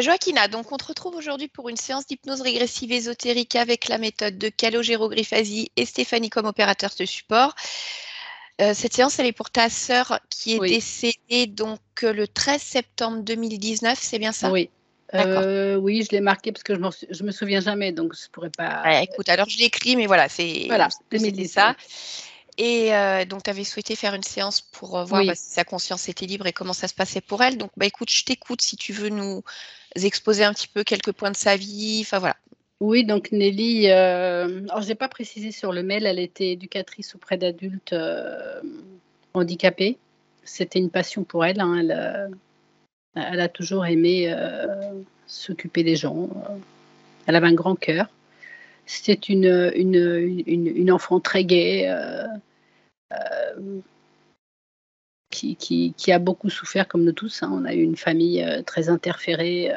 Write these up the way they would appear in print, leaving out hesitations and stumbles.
Joaquina, donc on te retrouve aujourd'hui pour une séance d'hypnose régressive ésotérique avec la méthode de Calogero Griffasi et Stéphanie comme opérateurs de support. Cette séance, elle est pour ta sœur qui est Oui. décédée donc le 13 septembre 2019, c'est bien ça? Oui. D'accord. Oui, je l'ai marqué parce que je me souviens jamais, donc je pourrais pas. Écoute, alors je l'écris, mais voilà, Voilà, c'était 2010. ça. Oui. Et donc, tu avais souhaité faire une séance pour voir Oui. si sa conscience était libre et comment ça se passait pour elle. Donc, écoute, je t'écoute si tu veux nous exposer un petit peu quelques points de sa vie. Enfin, voilà. Oui, donc Nelly, alors je n'ai pas précisé sur le mail, elle était éducatrice auprès d'adultes handicapés. C'était une passion pour elle. Hein. Elle a toujours aimé s'occuper des gens. Elle avait un grand cœur. C'était une enfant très gaie qui a beaucoup souffert comme nous tous. Hein. On a eu une famille très interférée,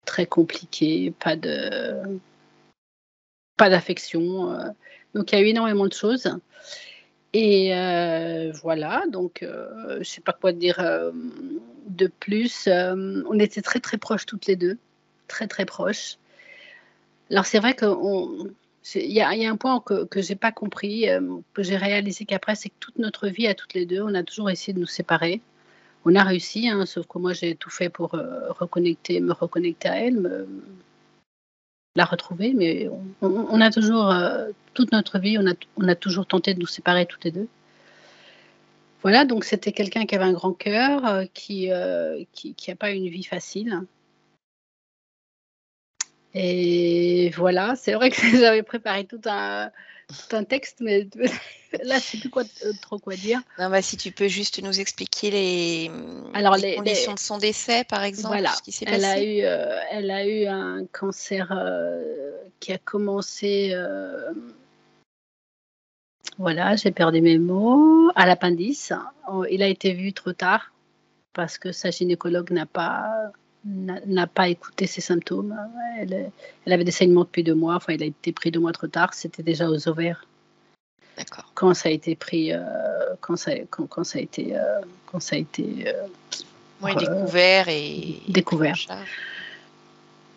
très compliquée, pas d'affection. Donc il y a eu énormément de choses. Et voilà, donc je ne sais pas quoi dire de plus. On était très très proches toutes les deux, très très proches. Alors c'est vrai qu'il y a un point que je n'ai pas compris, que j'ai réalisé qu'après, c'est que toute notre vie, à toutes les deux, on a toujours essayé de nous séparer. On a réussi, hein, sauf que moi, j'ai tout fait pour me reconnecter à elle, la retrouver. Mais on a toujours, toute notre vie, on a toujours tenté de nous séparer toutes les deux. Voilà, donc c'était quelqu'un qui avait un grand cœur, qui a pas une vie facile. Et voilà, c'est vrai que j'avais préparé tout un texte, mais là, je sais plus trop quoi dire. Non, si tu peux juste nous expliquer les Alors conditions de son décès, par exemple, voilà, ce qui s'est passé. elle a eu un cancer qui a commencé, voilà, j'ai perdu mes mots, à l'appendice. Il a été vu trop tard parce que sa gynécologue n'a pas écouté ses symptômes. Elle avait des saignements depuis 2 mois, enfin il a été pris 2 mois trop tard, c'était déjà aux ovaires. D'accord. Quand ça a été pris, quand ça a été découvert et découvert. pris en charge.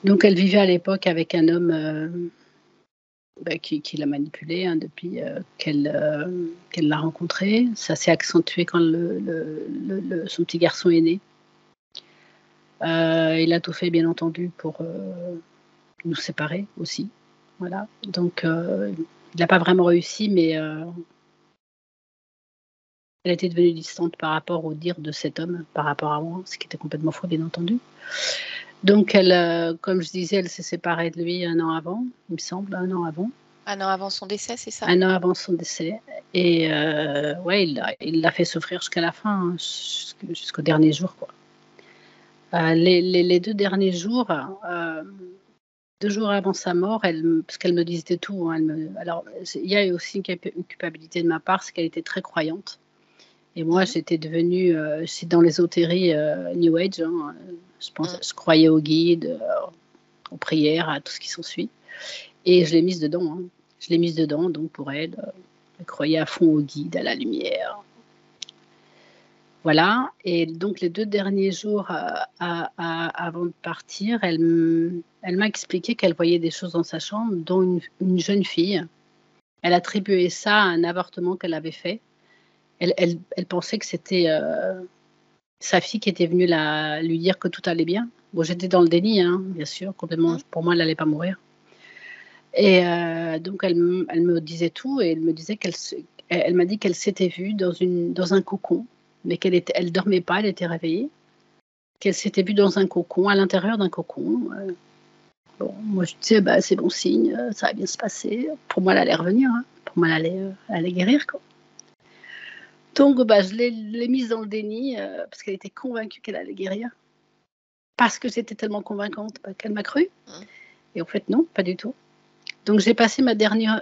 Donc elle vivait à l'époque avec un homme qui l'a manipulée hein, depuis qu'elle l'a rencontré. Ça s'est accentué quand son petit garçon est né. Il a tout fait, bien entendu, pour nous séparer aussi. Voilà. Donc, il n'a pas vraiment réussi, mais elle était devenue distante par rapport au dire de cet homme, par rapport à moi, ce qui était complètement faux, bien entendu. Donc, comme je disais, elle s'est séparée de lui 1 an avant, il me semble, 1 an avant. 1 an avant son décès, c'est ça? 1 an avant son décès. Et ouais, il l'a fait souffrir jusqu'à la fin, hein, jusqu'au dernier jour, quoi. Les 2 derniers jours, 2 jours avant sa mort, parce qu'elle me disait tout, hein, alors il y a eu aussi une culpabilité de ma part, c'est qu'elle était très croyante. Et moi, j'étais devenue, j'étais dans l'ésotérie New Age, hein, je croyais aux guides, aux prières, à tout ce qui s'ensuit. Et je l'ai mise dedans, hein. Je l'ai mise dedans, donc pour elle croyait à fond aux guides, à la lumière. Voilà, et donc les 2 derniers jours avant de partir, elle m'a expliqué qu'elle voyait des choses dans sa chambre, dont une jeune fille. Elle attribuait ça à un avortement qu'elle avait fait. Elle pensait que c'était sa fille qui était venue lui dire que tout allait bien. Bon, j'étais dans le déni, hein, bien sûr, complètement. Pour moi, elle n'allait pas mourir. Et donc elle me disait tout et elle me disait elle m'a dit qu'elle s'était vue dans un cocon, mais elle dormait pas, elle était réveillée, qu'elle s'était vue dans un cocon, à l'intérieur d'un cocon. Bon, moi je disais c'est bon signe, ça va bien se passer. Pour moi, elle allait revenir, hein. Pour moi, elle allait guérir, quoi. Donc je l'ai mise dans le déni parce qu'elle était convaincue qu'elle allait guérir. Parce que j'étais tellement convaincante qu'elle m'a cru. Et en fait, non, pas du tout. Donc j'ai passé ma dernière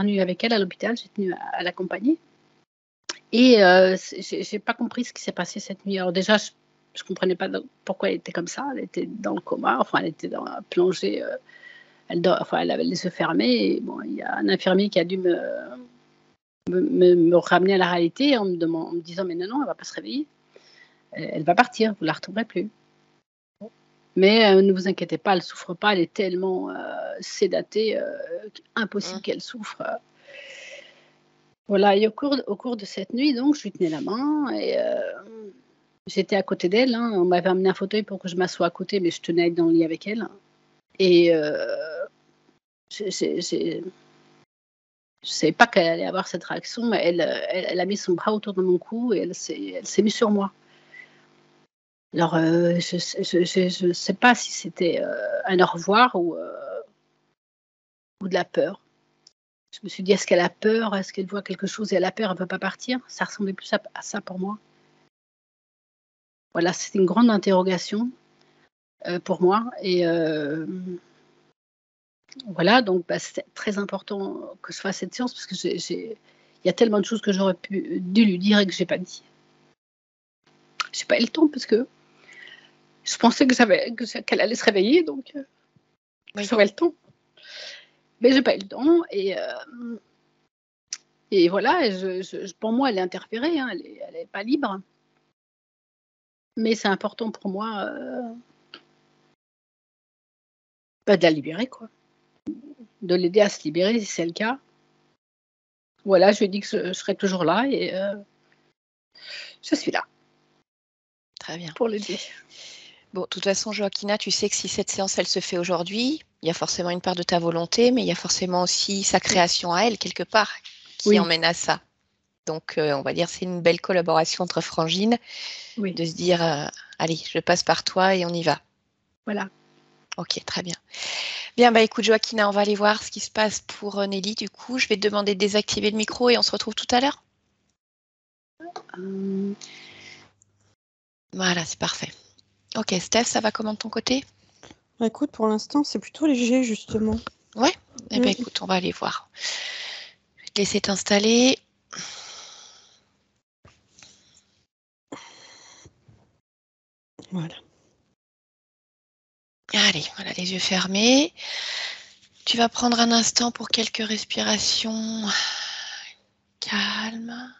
nuit avec elle à l'hôpital, j'ai tenu à l'accompagner. Et j'ai pas compris ce qui s'est passé cette nuit. Alors déjà, je comprenais pas pourquoi elle était comme ça. Elle était dans le coma, enfin elle était plongée. Elle avait les yeux fermés. Et bon, il y a un infirmier qui a dû me ramener à la réalité en me disant mais non, elle va pas se réveiller. Elle va partir, vous la retrouverez plus. Mais ne vous inquiétez pas, elle ne souffre pas, elle est tellement sédatée, impossible Mmh. qu'elle souffre. Voilà, et au cours de cette nuit, donc, je lui tenais la main et j'étais à côté d'elle, hein. On m'avait amené un fauteuil pour que je m'assoie à côté, mais je tenais à être dans le lit avec elle. Et j'ai je savais pas qu'elle allait avoir cette réaction, mais elle a mis son bras autour de mon cou et elle s'est mise sur moi. Alors, je sais pas si c'était, un au revoir ou de la peur. Je me suis dit: «Est-ce qu'elle a peur? Est-ce qu'elle voit quelque chose et elle a peur, elle veut pas partir?» Ça ressemblait plus à ça pour moi. Voilà, c'était une grande interrogation, pour moi et voilà, donc bah, c'était très important que je fasse cette séance parce que j'ai il y a tellement de choses que j'aurais dû lui dire et que j'ai pas dit. J'ai pas eu le temps parce que je pensais qu'elle allait se réveiller donc que Oui. j'aurais le temps. Mais j'ai pas eu le temps et voilà, et pour moi, elle est interférée, hein, elle est pas libre. Mais c'est important pour moi, bah, de la libérer, quoi. De l'aider à se libérer si c'est le cas. Voilà, je lui ai dit que je serais toujours là et je suis là Très bien. pour l'aider. Bon, de toute façon, Joaquina, tu sais que si cette séance, elle se fait aujourd'hui, il y a forcément une part de ta volonté, mais il y a forcément aussi sa Oui, création à elle, quelque part, qui oui, emmène à ça. Donc, on va dire, c'est une belle collaboration entre frangines, oui, de se dire, allez, je passe par toi et on y va. voilà. Ok, très bien. Bien, bah écoute, Joaquina, on va aller voir ce qui se passe pour Nelly. Du coup, je vais te demander de désactiver le micro et on se retrouve tout à l'heure. Hem, Voilà, c'est parfait. Ok, Steph, ça va comment de ton côté? Bah, écoute, pour l'instant, c'est plutôt léger, justement. Ouais? Eh Mmh. bien, écoute, on va aller voir. Je vais te laisser t'installer. Voilà. Allez, voilà, les yeux fermés. Tu vas prendre un instant pour quelques respirations calmes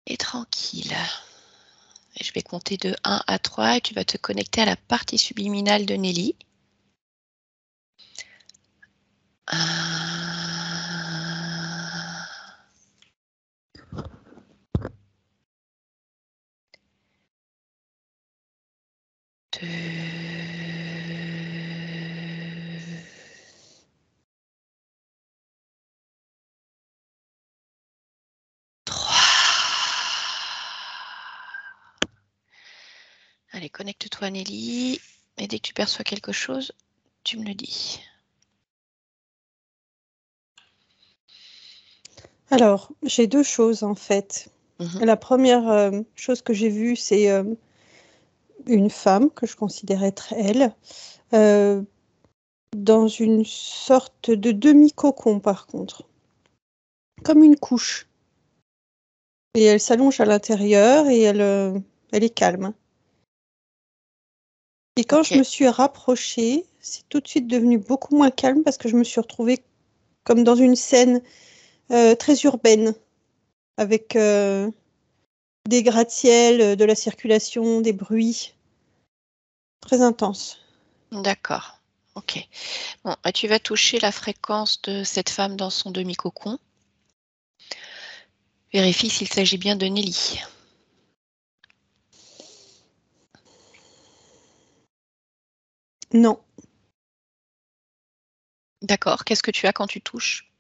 et tranquilles. Et je vais compter de 1 à 3 et tu vas te connecter à la partie subliminale de Nelly. 1, 2, 3. Allez, connecte-toi Nelly. Et dès que tu perçois quelque chose, tu me le dis. Alors, j'ai 2 choses, en fait. Mhm. La première chose que j'ai vue, c'est, une femme que je considère être elle, heu, dans une sorte de demi-cocon, par contre, comme une couche et elle s'allonge à l'intérieur et elle est calme et quand je Ok, me suis rapprochée, c'est tout de suite devenu beaucoup moins calme parce que je me suis retrouvée comme dans une scène, très urbaine avec, des gratte-ciel, de la circulation, des bruits très intenses. d'accord. Ok. Bon, bah, tu vas toucher la fréquence de cette femme dans son demi-cocon. Vérifie s'il s'agit bien de Nelly. Non, D'accord. Qu'est-ce que tu as quand tu touches?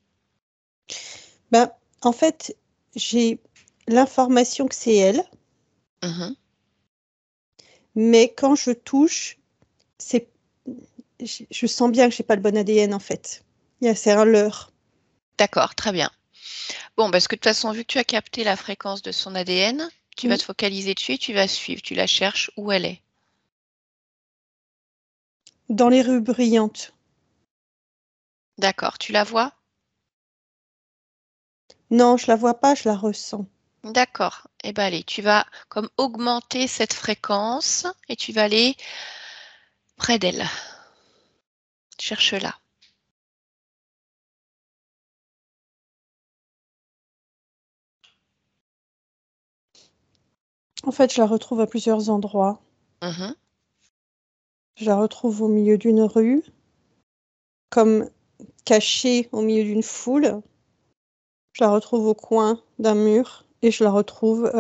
ben, en fait, j'ai l'information que c'est elle, Mhm. mais quand je touche, c'est je sens bien que j'ai pas le bon ADN, en fait. C'est un leurre. D'accord, très bien. Bon, parce que de toute façon, vu que tu as capté la fréquence de son ADN, tu vas Mmh. te focaliser dessus et tu vas suivre. Tu la cherches où elle est. Dans les rues bruyantes. D'accord, tu la vois? Non, je la vois pas, je la ressens. D'accord. Eh bien, allez, tu vas comme augmenter cette fréquence et tu vas aller près d'elle. Cherche-la. En fait, je la retrouve à plusieurs endroits. Mhm. Je la retrouve au milieu d'une rue, comme cachée au milieu d'une foule. Je la retrouve au coin d'un mur et je la retrouve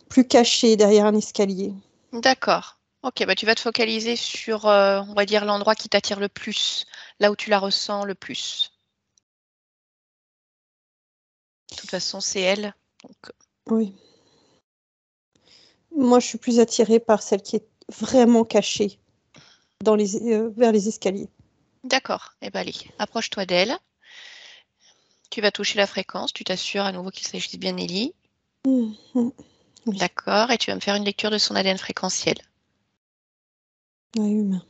plus cachée derrière un escalier. D'accord. Ok, bah tu vas te focaliser sur, on va dire, l'endroit qui t'attire le plus, là où tu la ressens le plus. De toute façon, c'est elle. Donc, Oui. Moi, je suis plus attirée par celle qui est vraiment cachée vers les escaliers. d'accord. Eh ben allez, approche-toi d'elle. Tu vas toucher la fréquence. Tu t'assures à nouveau qu'il s'agisse bien d'Ellie. Oui. D'accord. Et tu vas me faire une lecture de son ADN fréquentiel. Humain.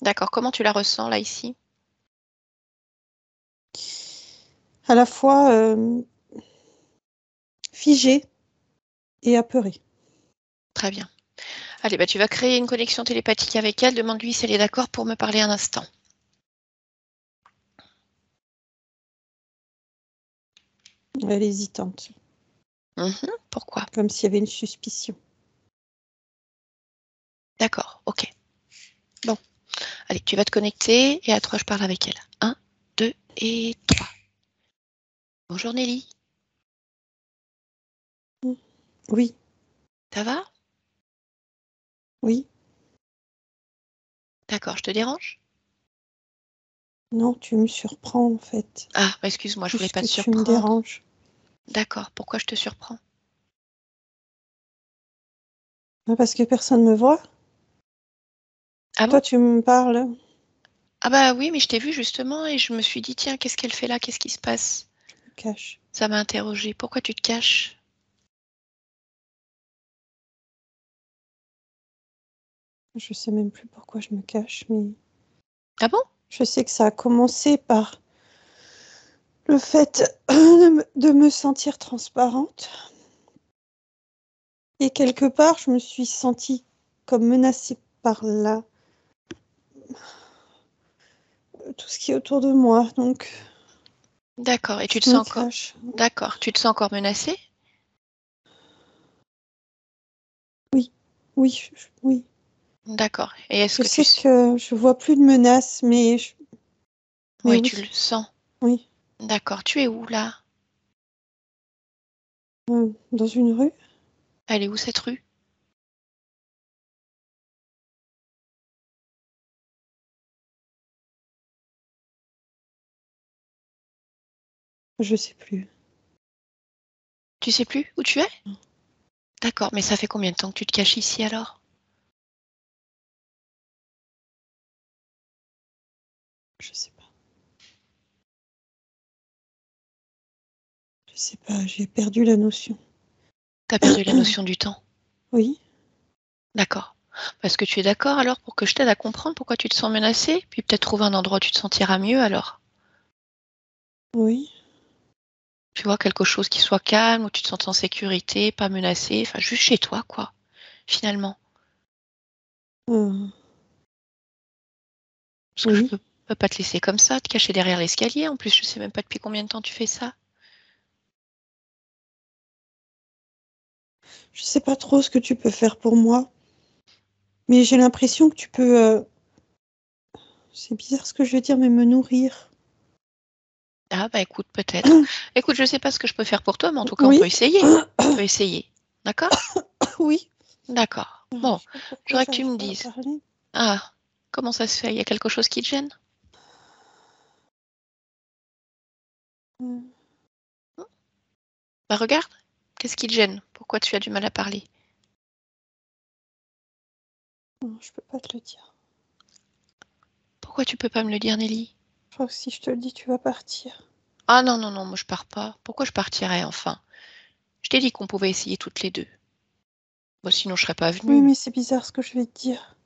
D'accord. Comment tu la ressens là ici? À la fois figée et apeurée. Très bien. Allez, bah tu vas créer une connexion télépathique avec elle. Demande-lui si elle est d'accord pour me parler un instant. Elle est hésitante, Pourquoi? comme s'il y avait une suspicion. D'accord. Ok. Bon. Allez, tu vas te connecter et à 3, je parle avec elle. 1, 2 et 3. Bonjour Nelly. Oui, Ça va? oui. D'accord, je te dérange? Non, tu me surprends en fait. Ah, bah, excuse-moi, je voulais Plus pas que te tu me surprendre. déranges. D'accord, pourquoi je te surprends? Parce que personne ne me voit. Ah bon? Toi, tu me parles. Ah bah oui, mais je t'ai vu justement et je me suis dit, tiens, qu'est-ce qu'elle fait là? Qu'est-ce qui se passe? Je me cache. Ça m'a interrogée. Pourquoi tu te caches? Je sais même plus pourquoi je me cache, mais Ah bon? je sais que ça a commencé par le fait de me sentir transparente. Et quelque part, je me suis sentie comme menacée par tout ce qui est autour de moi. Donc, D'accord, et tu te je me sens encore... cache. D'accord, tu te sens encore menacée? Oui, oui, oui. D'accord, et est-ce Je que tu... sais que je vois plus de menaces, mais Oui, tu oui, le sens. oui. D'accord, tu es où là? Dans une rue, Elle est où cette rue? je sais plus. Tu sais plus où tu es? D'accord, mais ça fait combien de temps que tu te caches ici alors? Je sais pas. Je sais pas, j'ai perdu la notion. T'as perdu la notion du temps. Oui, D'accord. Est-ce que tu es d'accord alors pour que je t'aide à comprendre pourquoi tu te sens menacée, puis peut-être trouver un endroit où tu te sentiras mieux alors? oui. Tu vois, quelque chose qui soit calme, où tu te sens en sécurité, pas menacée, enfin juste chez toi, quoi, finalement. euh, Parce que je oui. peux pas te laisser comme ça, te cacher derrière l'escalier. En plus, je sais même pas depuis combien de temps tu fais ça. Je sais pas trop ce que tu peux faire pour moi, mais j'ai l'impression que tu peux. C'est bizarre ce que je veux dire, mais me nourrir. Ah bah écoute, peut-être. Écoute, je sais pas ce que je peux faire pour toi, mais en tout cas, on Oui, peut essayer. On peut essayer. D'accord? oui. D'accord. Je Bon, sais pas je pourquoi voudrais que tu j'arrive me pas à dises. parler. Ah, comment ça se fait? Il y a quelque chose qui te gêne? Euh, Bah regarde, qu'est-ce qui te gêne? Pourquoi tu as du mal à parler? non, je peux pas te le dire. Pourquoi tu peux pas me le dire, Nelly? Je crois que si je te le dis, tu vas partir. Ah non, non, non, moi je pars pas. Pourquoi je partirais enfin? Je t'ai dit qu'on pouvait essayer toutes les deux. Bon, sinon je serais pas Oui, venue. mais c'est bizarre ce que je vais te dire.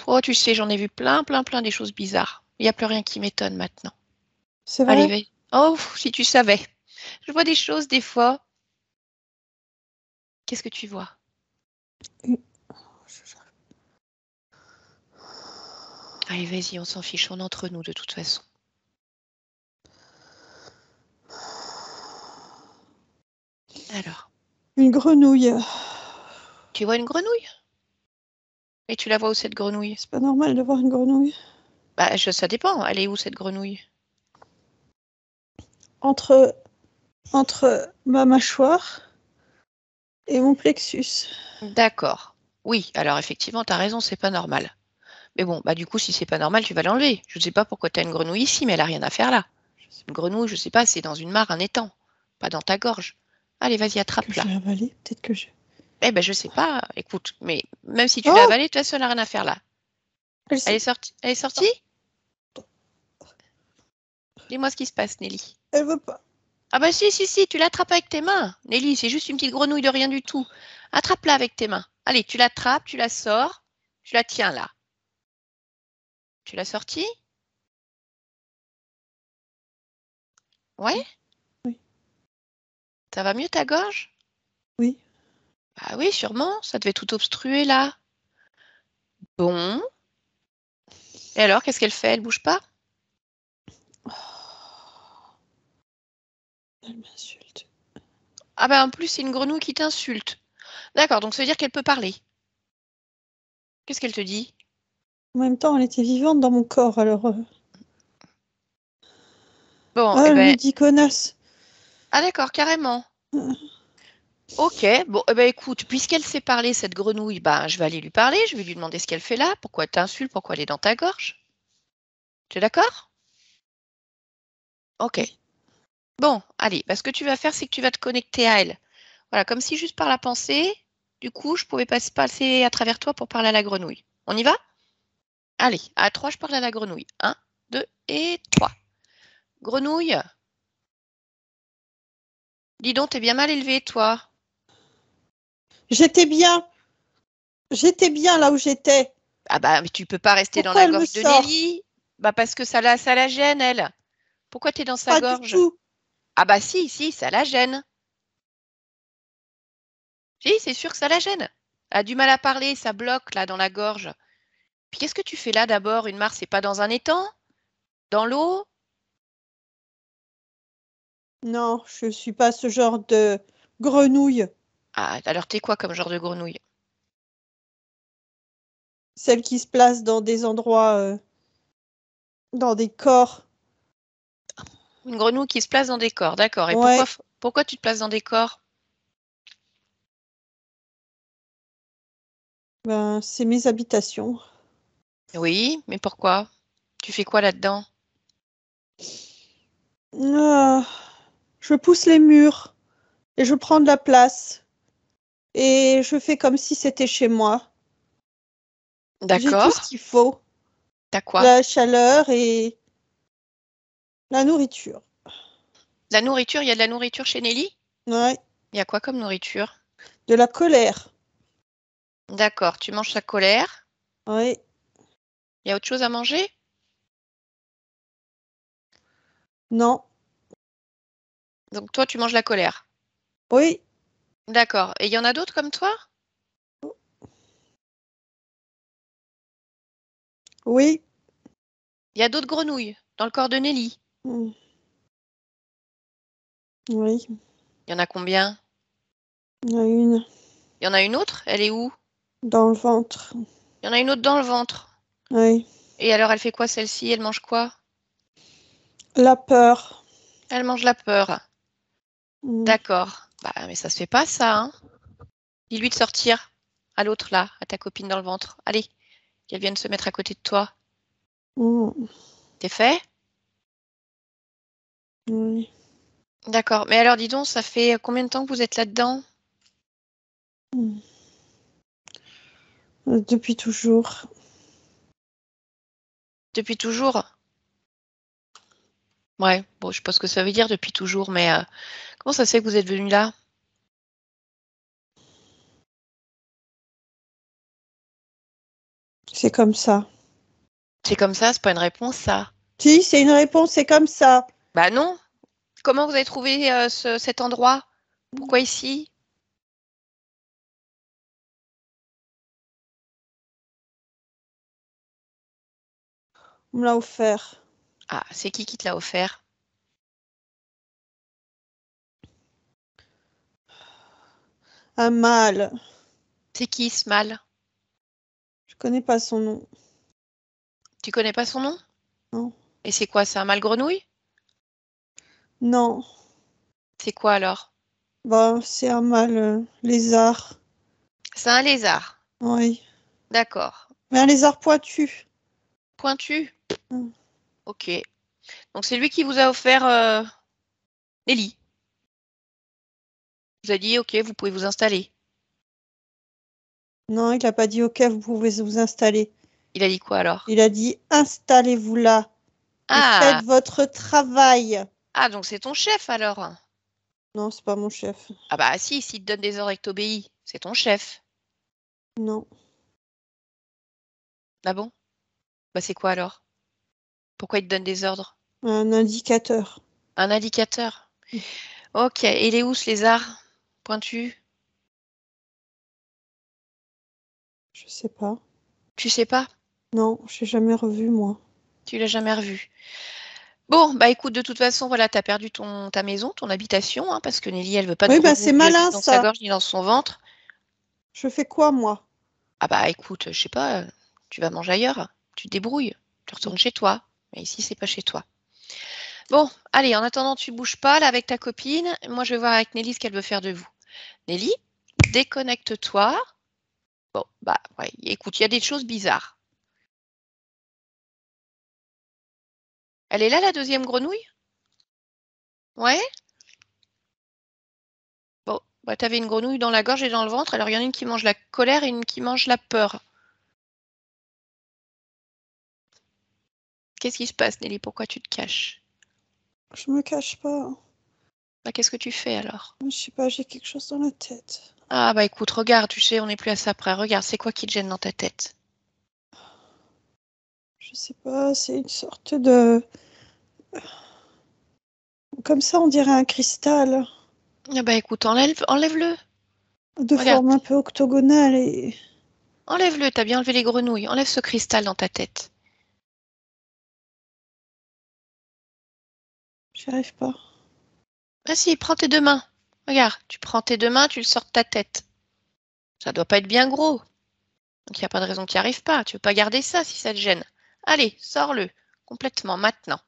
Oh, tu sais, j'en ai vu plein, plein, plein des choses bizarres. Il n'y a plus rien qui m'étonne maintenant. C'est Allez, vrai? vas-y. Oh, si tu savais. Je vois des choses des fois. Qu'est-ce que tu vois? Une- Allez, vas-y, on s'en fiche, on est entre nous de toute façon. Alors. Une grenouille. Tu vois une grenouille? Et tu la vois où cette grenouille? C'est pas normal de voir une grenouille. Bah, ça dépend. Elle est où cette grenouille? Entre ma mâchoire et mon plexus. D'accord. Oui, alors effectivement, tu as raison, c'est pas normal. Mais bon, bah du coup, si c'est pas normal, tu vas l'enlever. Je ne sais pas pourquoi tu as une grenouille ici, mais elle n'a rien à faire là. Une grenouille, je sais pas, c'est dans une mare, un étang, pas dans ta gorge. Allez, vas-y, Que attrape-la. j'ai avalé, peut-être que je... Eh ben, je sais pas. Écoute, mais même si tu l'as Oh, avalée, de toute façon, elle n'a rien à faire là. elle Elle est s'est- sortie? Elle est sortie? Dis-moi ce qui se passe, Nelly. elle veut pas. Ah bah si, tu l'attrapes avec tes mains. Nelly, c'est juste une petite grenouille de rien du tout. Attrape-la avec tes mains. Allez, tu l'attrapes, tu la sors, tu la tiens là. Tu l'as sortie? Ouais? Oui. Ça va mieux ta gorge? Oui. Bah oui, sûrement, ça devait tout obstruer là. Bon. Et alors, qu'est-ce qu'elle fait? Elle bouge pas? Elle m'insulte. Ah bah en plus, c'est une grenouille qui t'insulte. D'accord, donc ça veut dire qu'elle peut parler. Qu'est-ce qu'elle te dit? En même temps, elle était vivante dans mon corps, alors... Bon, Ah, eh elle me ben, dit connasse. ah d'accord, carrément. Ok, bon, eh ben écoute, puisqu'elle sait parler, cette grenouille, bah, je vais aller lui parler, je vais lui demander ce qu'elle fait là, pourquoi elle t'insulte, pourquoi elle est dans ta gorge. Tu es d'accord? Ok. Oui. Bon, allez, bah, ce que tu vas faire, c'est que tu vas te connecter à elle. Voilà, comme si juste par la pensée, du coup, je pouvais passer à travers toi pour parler à la grenouille. On y va? Allez, à 3, je parle à la grenouille. 1, 2 et 3. Grenouille, dis donc, t'es bien mal élevée, toi. J'étais bien. J'étais bien là où j'étais. Ah bah, mais tu peux pas rester dans Pourquoi la elle me gorge de sort? Nelly. Bah parce que ça la gêne, elle. Pourquoi t'es dans sa Pas du gorge? tout. Ah bah si, ça la gêne. Si, c'est sûr que ça la gêne. Elle a du mal à parler, ça bloque là dans la gorge. Puis qu'est-ce que tu fais là d'abord? Une mare, c'est pas dans un étang? Dans l'eau? Non, je suis pas ce genre de grenouille. Ah, alors t'es quoi comme genre de grenouille? Celle qui se place dans des endroits, dans des corps. Une grenouille qui se place dans des corps, d'accord. Et Ouais, pourquoi tu te places dans des corps? ben, c'est mes habitations. Oui, mais pourquoi? Tu fais quoi là-dedans? Ah, je pousse les murs et je prends de la place. Et je fais comme si c'était chez moi. J'ai tout ce D'accord. qu'il faut. T'as quoi? La chaleur et la nourriture. La nourriture, il y a de la nourriture chez Nelly? Ouais, Il y a quoi comme nourriture? de la colère. D'accord, tu manges sa colère. Ouais, Il y a autre chose à manger? non, Donc toi, tu manges la colère. oui, D'accord. Et il y en a d'autres comme toi? oui. Il y a d'autres grenouilles dans le corps de Nelly. Mm, oui, Il y en a combien? il y en a une Il y en a une autre? Elle est où? dans le ventre. Il y en a une autre dans le ventre. Oui, Et alors, elle fait quoi celle-ci? Elle mange quoi? la peur. Elle mange la peur. Mm, D'accord. Bah, mais ça se fait pas, ça, hein? Dis-lui de sortir. À l'autre, là, à ta copine dans le ventre. Allez, qu'elle vienne se mettre à côté de toi. mm, T'es fait? oui. D'accord. Mais alors, dis donc, ça fait combien de temps que vous êtes là-dedans? Mm. Depuis toujours. Depuis toujours? Ouais, bon, je sais pas ce que ça veut dire depuis toujours, mais comment ça se fait que vous êtes venu là? C'est comme ça. C'est comme ça, c'est pas une réponse, ça. Si, c'est une réponse, c'est comme ça. Bah non. Comment vous avez trouvé cet endroit? Pourquoi ici? On me l'a offert. Ah, c'est qui te l'a offert? Un mâle. C'est qui ce mâle? Je connais pas son nom. Tu connais pas son nom? Non. Et c'est quoi? C'est un mâle grenouille? Non. C'est quoi alors? Bah, c'est un mâle lézard. C'est un lézard. Oui. D'accord. Mais un lézard pointu. Pointu? Mm. Ok. Donc c'est lui qui vous a offert Nelly. Il vous a dit, ok, vous pouvez vous installer. Non, il n'a pas dit OK, vous pouvez vous installer. Il a dit quoi alors? Il a dit installez-vous là et Ah, faites votre travail. ah, donc c'est ton chef alors. Non, c'est pas mon chef. Ah bah si, s'il te donne des ordres et que t'obéis, c'est ton chef. Non. Ah bon? Bah c'est quoi alors? Pourquoi il te donne des ordres? Un indicateur. Un indicateur. Mm. Ok, et il est où ce lézard? Pointu? Je sais pas. Tu sais pas? Non, je l'ai jamais revu, moi. Tu l'as jamais revu. Bon, bah écoute, de toute façon, voilà, t'as perdu ta maison, ton habitation, hein, parce que Nelly, elle veut pas de Oui, bah c'est grenouilles ni malin, dans sa ça. gorge ni dans son ventre. Je fais quoi, moi? Ah bah écoute, je sais pas, tu vas manger ailleurs, tu te débrouilles, tu retournes chez toi. Mais ici, c'est pas chez toi. Bon, allez, en attendant, tu bouges pas là avec ta copine. Moi, je vais voir avec Nelly ce qu'elle veut faire de vous. Nelly, déconnecte-toi. Bon, bah ouais, écoute, il y a des choses bizarres. Elle est là, la deuxième grenouille? Ouais? Bon, bah t'avais une grenouille dans la gorge et dans le ventre, alors il y en a une qui mange la colère et une qui mange la peur. Qu'est-ce qui se passe, Nelly? Pourquoi tu te caches? Je me cache pas. Bah, qu'est-ce que tu fais alors? Je sais pas, j'ai quelque chose dans la tête. Ah bah écoute, regarde, tu sais, on n'est plus à ça près. Regarde, c'est quoi qui te gêne dans ta tête? Je sais pas, c'est une sorte de... Comme ça, on dirait un cristal. Ah bah écoute, enlève-le. De Regarde, forme un peu octogonale et... enlève-le, t'as bien enlevé les grenouilles. Enlève ce cristal dans ta tête. J'y arrive pas. Ah si, prends tes deux mains. Regarde, tu prends tes deux mains, tu le sors de ta tête. Ça doit pas être bien gros. Donc il n'y a pas de raison que tu n'y arrives pas. Tu veux pas garder ça si ça te gêne. Allez, sors-le. Complètement, maintenant.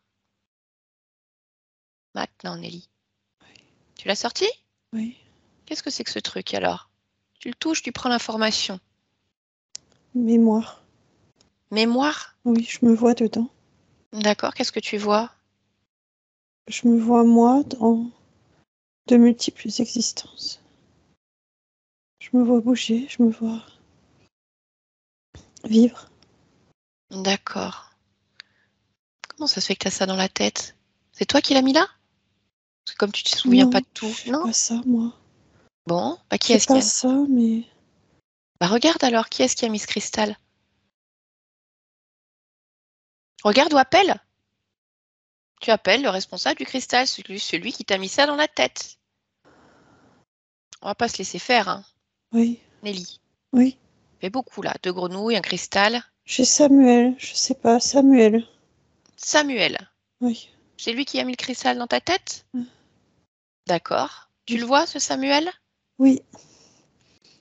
Maintenant, Nelly. Tu l'as sorti? Oui. Qu'est-ce que c'est que ce truc alors? Tu le touches, tu prends l'information. Mémoire. Mémoire? Oui, je me vois dedans. D'accord, qu'est-ce que tu vois? Je me vois, moi, dans de multiples existences. Je me vois bouger, je me vois vivre. D'accord. Comment ça se fait que tu as ça dans la tête? C'est toi qui l'as mis là? Parce que comme tu te souviens pas Non, de tout, je fais non? pas ça, moi. Bon, bah qui C'est est-ce qui pas a... ça, mais... Bah regarde alors, qui est-ce qui a mis ce cristal? Regarde ou appelle. Tu appelles le responsable du cristal, celui qui t'a mis ça dans la tête. On va pas se laisser faire, hein, Oui, Nelly. oui. Fait beaucoup là, deux grenouilles, un cristal. J'ai Samuel, je sais pas, Samuel. Samuel, Oui, c'est lui qui a mis le cristal dans ta tête? Mm. D'accord. Tu le oui, vois, ce Samuel? oui.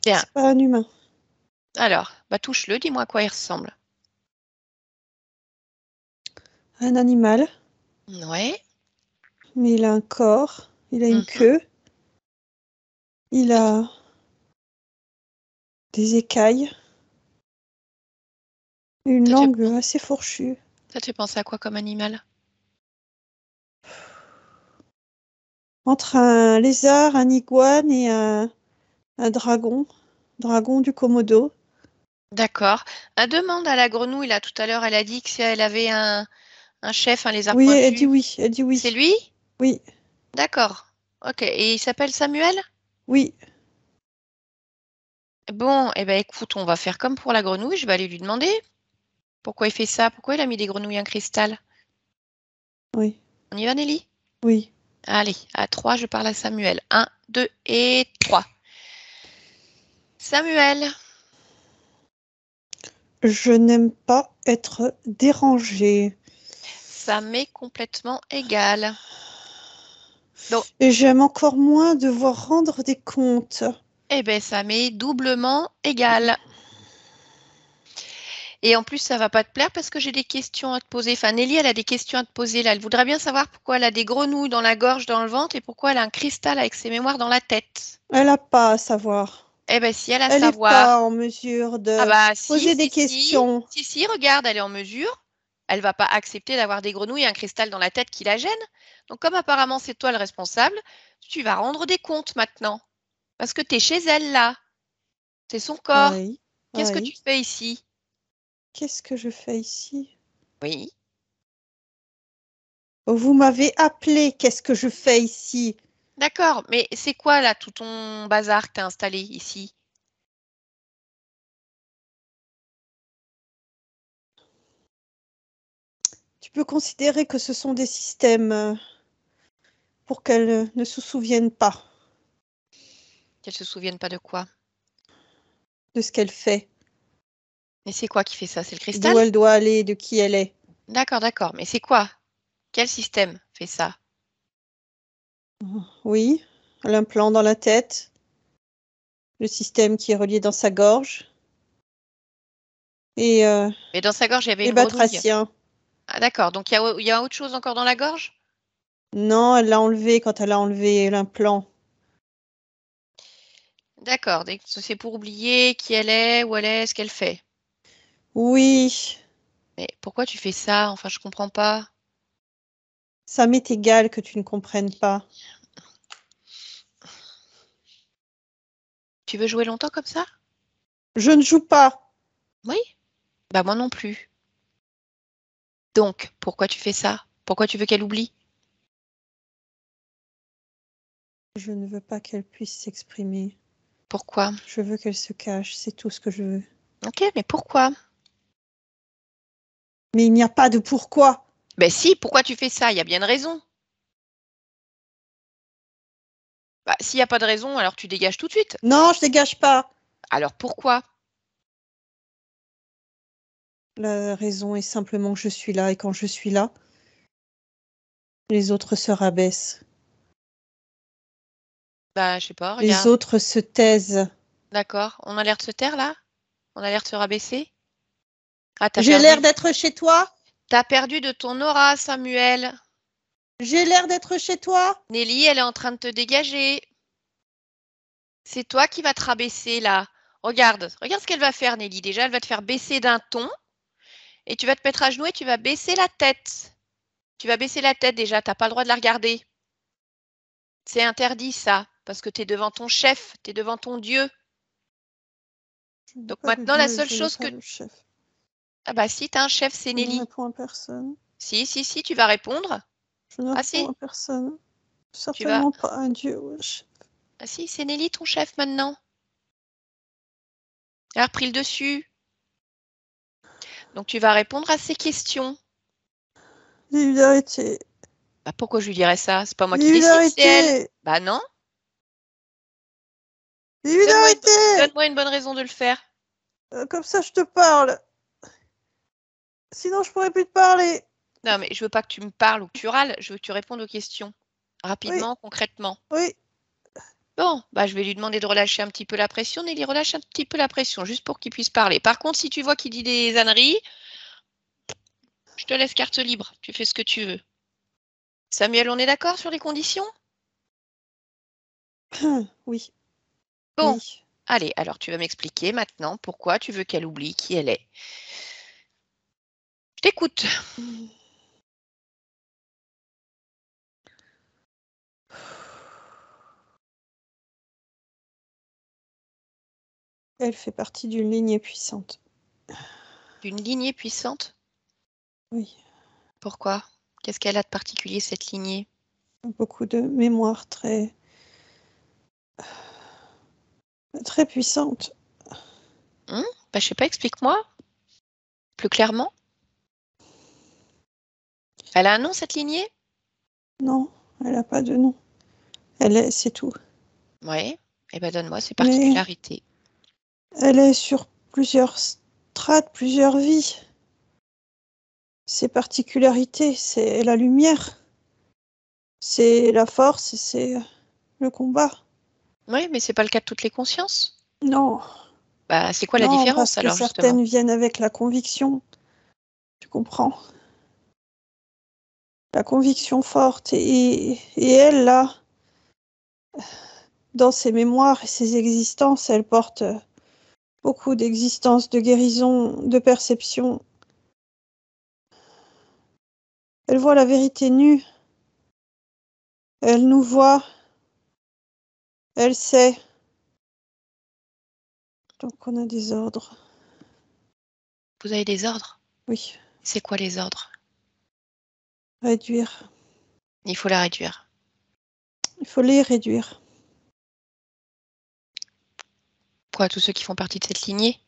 Bien. C'est pas un humain. Alors, bah touche-le, dis-moi à quoi il ressemble. Un animal, Ouais. mais il a un corps, il a une Mhm. queue, il a des écailles, et une Ça te fait, langue assez fourchue. ça te fait penser à quoi comme animal? Entre un lézard, un iguane et un dragon. Dragon du Komodo. D'accord. Demande à la grenouille, là, tout à l'heure, elle a dit que si elle avait un chef, un lézard Oui, elle dit pointu. oui, elle dit C'est oui. lui? Oui, D'accord. Ok. Et il s'appelle Samuel? oui. Bon, eh ben écoute, on va faire comme pour la grenouille, je vais aller lui demander pourquoi il fait ça, pourquoi il a mis des grenouilles en cristal. Oui, On y va, Nelly? oui. Allez, à 3, je parle à Samuel. 1, 2 et 3. Samuel, Je n'aime pas être dérangée. ça m'est complètement égal. Donc, Et j'aime encore moins devoir rendre des comptes. Eh bien, ça met doublement égal. Et en plus, ça va pas te plaire parce que j'ai des questions à te poser. Enfin, Nelly, elle a des questions à te poser là. Elle voudrait bien savoir pourquoi elle a des grenouilles dans la gorge, dans le ventre et pourquoi elle a un cristal avec ses mémoires dans la tête. Elle n'a pas à savoir. Eh bien, si elle a à Elle n'est pas savoir. en mesure Ah de bah si, poser des si, si. questions. Si, si, regarde, elle est en mesure. Elle va pas accepter d'avoir des grenouilles et un cristal dans la tête qui la gêne. Donc, comme apparemment c'est toi le responsable, tu vas rendre des comptes maintenant. Parce que tu es chez elle là. C'est son corps. Oui, Qu'est-ce que tu oui. fais ici? Qu'est-ce que je fais ici? Oui. Vous m'avez appelé. Qu'est-ce que je fais ici? D'accord, mais c'est quoi là tout ton bazar que tu as installé ici? Tu peux considérer que ce sont des systèmes pour qu'elle ne se souvienne pas Qu'elle se souvienne pas de quoi? de ce qu'elle fait, Mais c'est quoi qui fait ça? C'est le cristal? d'où elle doit aller, de qui elle est. D'accord, d'accord. Mais c'est quoi? Quel système fait ça? Oui, l'implant dans la tête, le système qui est relié dans sa gorge et Mais dans sa gorge, il y avait les une grenouille. batraciens. Ah d'accord, donc il y a autre chose encore dans la gorge? Non, elle l'a enlevé quand elle a enlevé l'implant. D'accord, c'est pour oublier qui elle est, où elle est, ce qu'elle fait. Oui, Mais pourquoi tu fais ça? Enfin, je comprends pas. ça m'est égal que tu ne comprennes pas. Tu veux jouer longtemps comme ça? Je ne joue pas. Oui? Bah moi non plus. Donc, pourquoi tu fais ça? Pourquoi tu veux qu'elle oublie? Je ne veux pas qu'elle puisse s'exprimer. Pourquoi? Je veux qu'elle se cache, c'est tout ce que je veux. Ok, mais pourquoi? Mais il n'y a pas de pourquoi. Ben si, pourquoi tu fais ça? Il y a bien une raison. Bah, s'il n'y a pas de raison, alors tu dégages tout de suite. Non, je dégage pas. Alors pourquoi? La raison est simplement que je suis là et quand je suis là, les autres se rabaissent. Bah, je sais pas, Les regarde. autres se taisent. D'accord. On a l'air de se taire là? On a l'air de se rabaisser? Ah, J'ai l'air d'être chez toi? t'as perdu de ton aura, Samuel. J'ai l'air d'être chez toi? Nelly, elle est en train de te dégager. C'est toi qui vas te rabaisser là. Regarde, regarde ce qu'elle va faire, Nelly. Déjà, elle va te faire baisser d'un ton et tu vas te mettre à genoux et tu vas baisser la tête. Tu vas baisser la tête déjà, t'as pas le droit de la regarder. C'est interdit ça, parce que tu es devant ton chef, tu es devant ton Dieu. Je n'ai Donc pas de maintenant, la Dieu, seule je n'ai chose pas que... de chef. Ah bah si, tu as un chef, c'est Je ne Nelly. réponds à personne. Si, si, si, tu vas répondre. Je ne Ah réponds si, à personne. tu vas... Certainement pas à un Dieu ou un chef. Ah si, c'est Nelly ton chef maintenant. Elle a repris le dessus. Donc tu vas répondre à ses questions. Dis une vérité. Bah pourquoi je lui dirais ça? C'est pas moi qui Dis une décide, c'est elle. vérité. Bah non. Dis une Donne-moi vérité. donne-moi une bonne raison de le faire. Comme ça, je te parle. Sinon, je pourrais plus te parler. Non, mais je veux pas que tu me parles ou que tu râles, je veux que tu répondes aux questions. Oui, Rapidement, concrètement. oui. Bon, bah je vais lui demander de relâcher un petit peu la pression. Nelly, relâche un petit peu la pression, juste pour qu'il puisse parler. Par contre, si tu vois qu'il dit des âneries, je te laisse carte libre. Tu fais ce que tu veux. Samuel, on est d'accord sur les conditions? Oui, Bon, oui. allez, alors tu vas m'expliquer maintenant pourquoi tu veux qu'elle oublie qui elle est. Je t'écoute. Elle fait partie d'une lignée puissante. D'une lignée puissante? Oui. Pourquoi? Qu'est-ce qu'elle a de particulier, cette lignée? Beaucoup de mémoire très puissante. Bah, je sais pas, explique-moi plus clairement. Elle a un nom, cette lignée? Non, elle n'a pas de nom. Elle est, c'est tout. Oui. Eh ben donne-moi ses Mais particularités. elle est sur plusieurs strates, plusieurs vies. Ses particularités, c'est la lumière, c'est la force, c'est le combat. Oui, mais c'est pas le cas de toutes les consciences. Non, Bah, c'est quoi la non, parce différence que alors justement? certaines viennent avec la conviction. Tu comprends? La conviction forte. Et elle, là, dans ses mémoires et ses existences, elle porte beaucoup d'existence, de guérison, de perception. Elle voit la vérité nue. Elle nous voit. Elle sait. Donc on a des ordres. Vous avez des ordres? Oui, C'est quoi les ordres? réduire. Il faut la réduire. Il faut les réduire. Quoi, tous ceux qui font partie de cette lignée?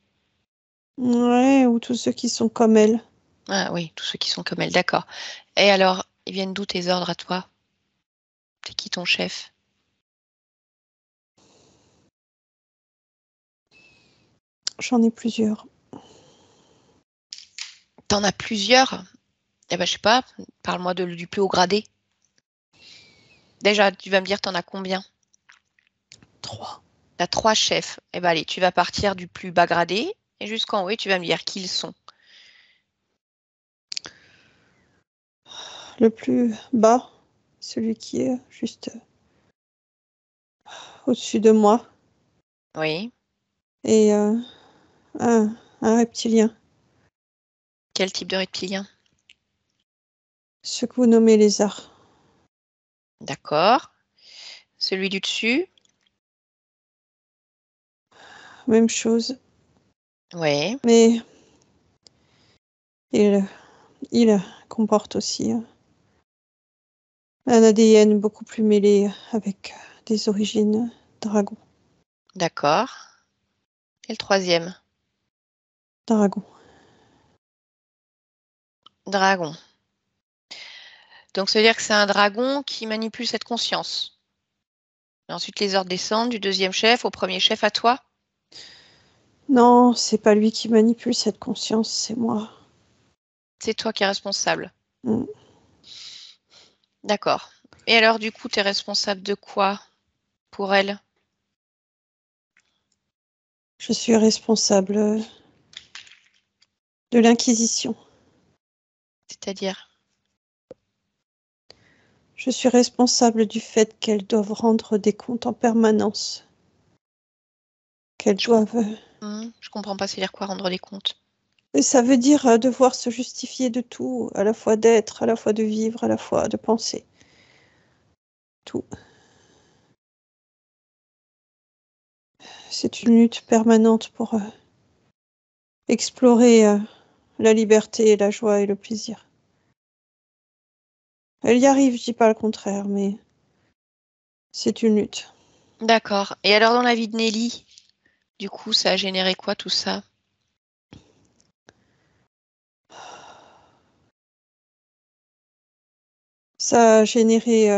Ouais, ou tous ceux qui sont comme elle. Ah oui, tous ceux qui sont comme elle, d'accord. Et alors, ils viennent d'où tes ordres à toi? C'est qui ton chef? J'en ai plusieurs. T'en as plusieurs? Eh ben, je sais pas, parle-moi du plus haut gradé. Déjà, tu vas me dire, t'en as combien? 3. T'as 3 chefs. Eh ben, allez, tu vas partir du plus bas gradé et jusqu'en haut et tu vas me dire qui ils sont. Le plus bas, celui qui est juste au-dessus de moi, Oui. et un reptilien. Quel type de reptilien? Ce que vous nommez lézard. D'accord. Celui du dessus? Même chose. Oui. Mais il comporte aussi un ADN beaucoup plus mêlé avec des origines dragon. D'accord. Et le troisième? Dragon. Dragon. Donc, ça veut dire que c'est un dragon qui manipule cette conscience. Et ensuite, les ordres descendent du deuxième chef au premier chef à toi? Non, c'est pas lui qui manipule cette conscience, c'est moi. C'est toi qui es responsable. Mm. D'accord. Et alors, du coup, tu es responsable de quoi pour elle? Je suis responsable de l'Inquisition. C'est-à-dire? Je suis responsable du fait qu'elles doivent rendre des comptes en permanence. Qu'elles Je, doivent. je comprends pas, c'est-à-dire quoi rendre des comptes? Et ça veut dire devoir se justifier de tout, à la fois d'être, à la fois de vivre, à la fois de penser. Tout. C'est une lutte permanente pour explorer la liberté, la joie et le plaisir. Elle y arrive, je dis pas le contraire, mais c'est une lutte. D'accord. Et alors, dans la vie de Nelly, du coup, ça a généré quoi tout ça? Ça a généré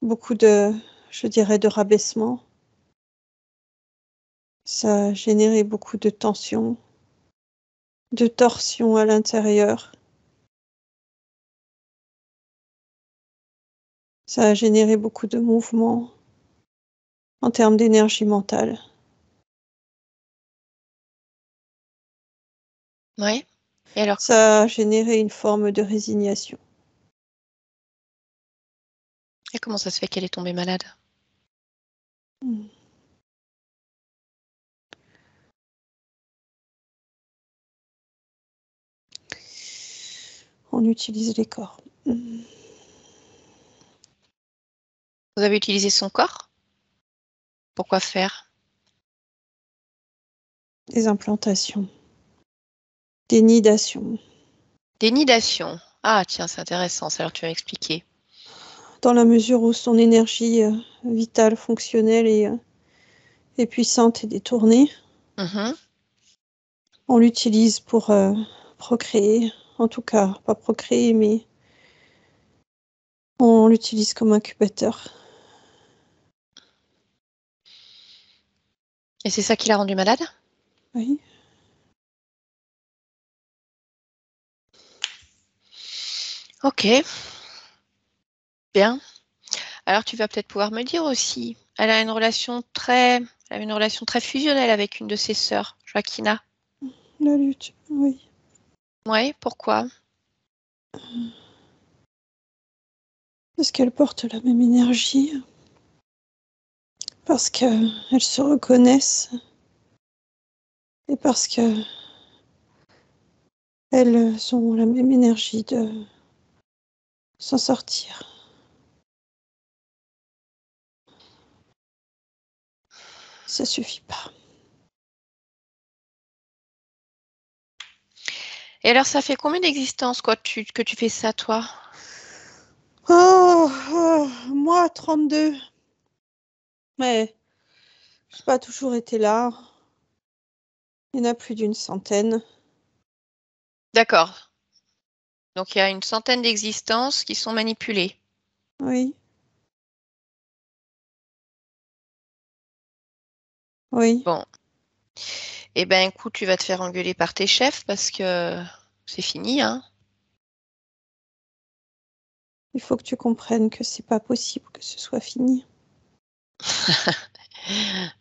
beaucoup de, je dirais, de rabaissement. Ça a généré beaucoup de tensions, de torsions à l'intérieur. Ça a généré beaucoup de mouvements en termes d'énergie mentale. Ouais. Et alors, Ça a généré une forme de résignation. et comment ça se fait qu'elle est tombée malade? On utilise les corps. Vous avez utilisé son corps? Pourquoi faire? Des implantations, des nidations. Des nidations. Ah, tiens, c'est intéressant, ça, alors tu vas m'expliquer. Dans la mesure où son énergie vitale, fonctionnelle est puissante et détournée, Mhm. on l'utilise pour procréer. En tout cas, pas procréer, mais on l'utilise comme incubateur. Et c'est ça qui l'a rendue malade? Oui. Ok, bien. Alors tu vas peut-être pouvoir me dire aussi, elle a une relation très fusionnelle avec une de ses sœurs, Joaquina. La lutte, oui. Ouais, pourquoi? Parce qu'elles portent la même énergie. Parce qu'elles se reconnaissent. Et parce que elles ont la même énergie de s'en sortir. Ça suffit pas. Et alors ça fait combien d'existences quoi que tu fais ça toi? Moi, 32. Mais j'ai pas toujours été là. Il y en a plus d'une centaine. D'accord. Donc il y a une centaine d'existences qui sont manipulées. Oui. Oui. Bon. Eh ben écoute, tu vas te faire engueuler par tes chefs parce que c'est fini, hein. Il faut que tu comprennes que c'est pas possible que ce soit fini.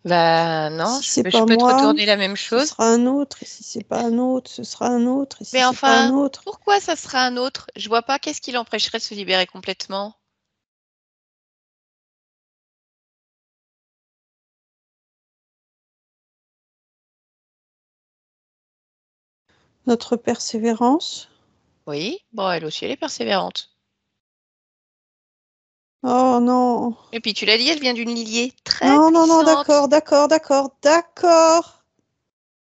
Bah non, Si c'est je pas peux te moi, retourner la même ce chose. sera un autre. Et si c'est pas un autre, ce sera un autre. Et si Mais c'est pas un enfin, autre. pourquoi ça sera un autre? Je vois pas qu'est-ce qui l'empêcherait de se libérer complètement. Notre persévérance. Oui, bon, elle aussi, elle est persévérante. Oh non. Et puis tu l'as dit, elle vient d'une lignée très Non, non, non, puissante. d'accord, d'accord, d'accord, d'accord.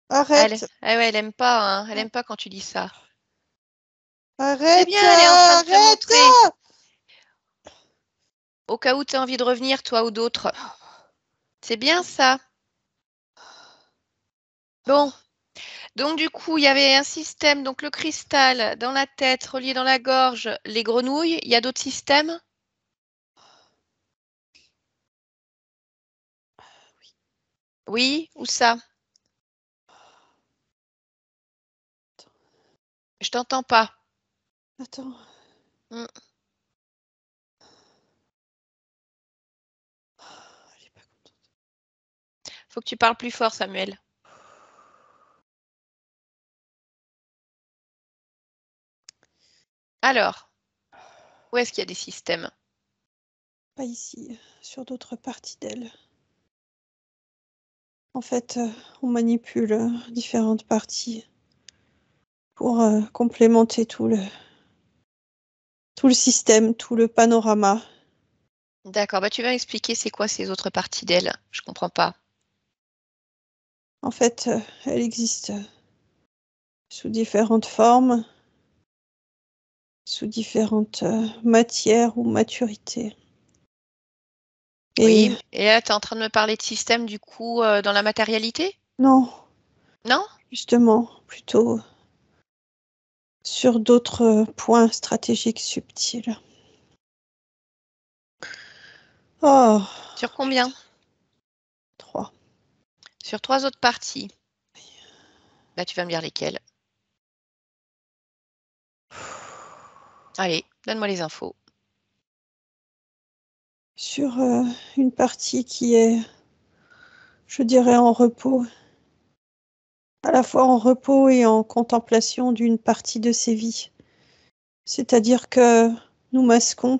Elle, Arrête, ah ouais, elle aime pas, hein. Elle aime pas quand tu dis ça. C'est arrête, bien, elle est en train de te arrête. montrer. Au cas où tu as envie de revenir, toi ou d'autres. C'est bien ça. Bon, donc du coup, il y avait un système, donc le cristal dans la tête, relié dans la gorge, les grenouilles. Il y a d'autres systèmes? Oui, où ça? Je t'entends pas. Attends. Hmm. Elle est pas contente. Faut que tu parles plus fort, Samuel. Alors, où est-ce qu'il y a des systèmes? Pas ici, sur d'autres parties d'elle. En fait, on manipule différentes parties pour complémenter tout le système, tout le panorama. D'accord, bah tu vas m'expliquer c'est quoi ces autres parties d'elle. Je comprends pas. En fait, elle existe sous différentes formes, sous différentes matières ou maturités. Et Oui, et là, tu es en train de me parler de système du coup dans la matérialité? non, Non? justement, plutôt sur d'autres points stratégiques subtils. Oh, Sur combien? 3. Sur 3 autres parties. Là, tu vas me dire lesquelles. Allez, donne-moi les infos. Sur une partie qui est, je dirais, en repos, à la fois en repos et en contemplation d'une partie de ses vies. C'est-à-dire que nous masquons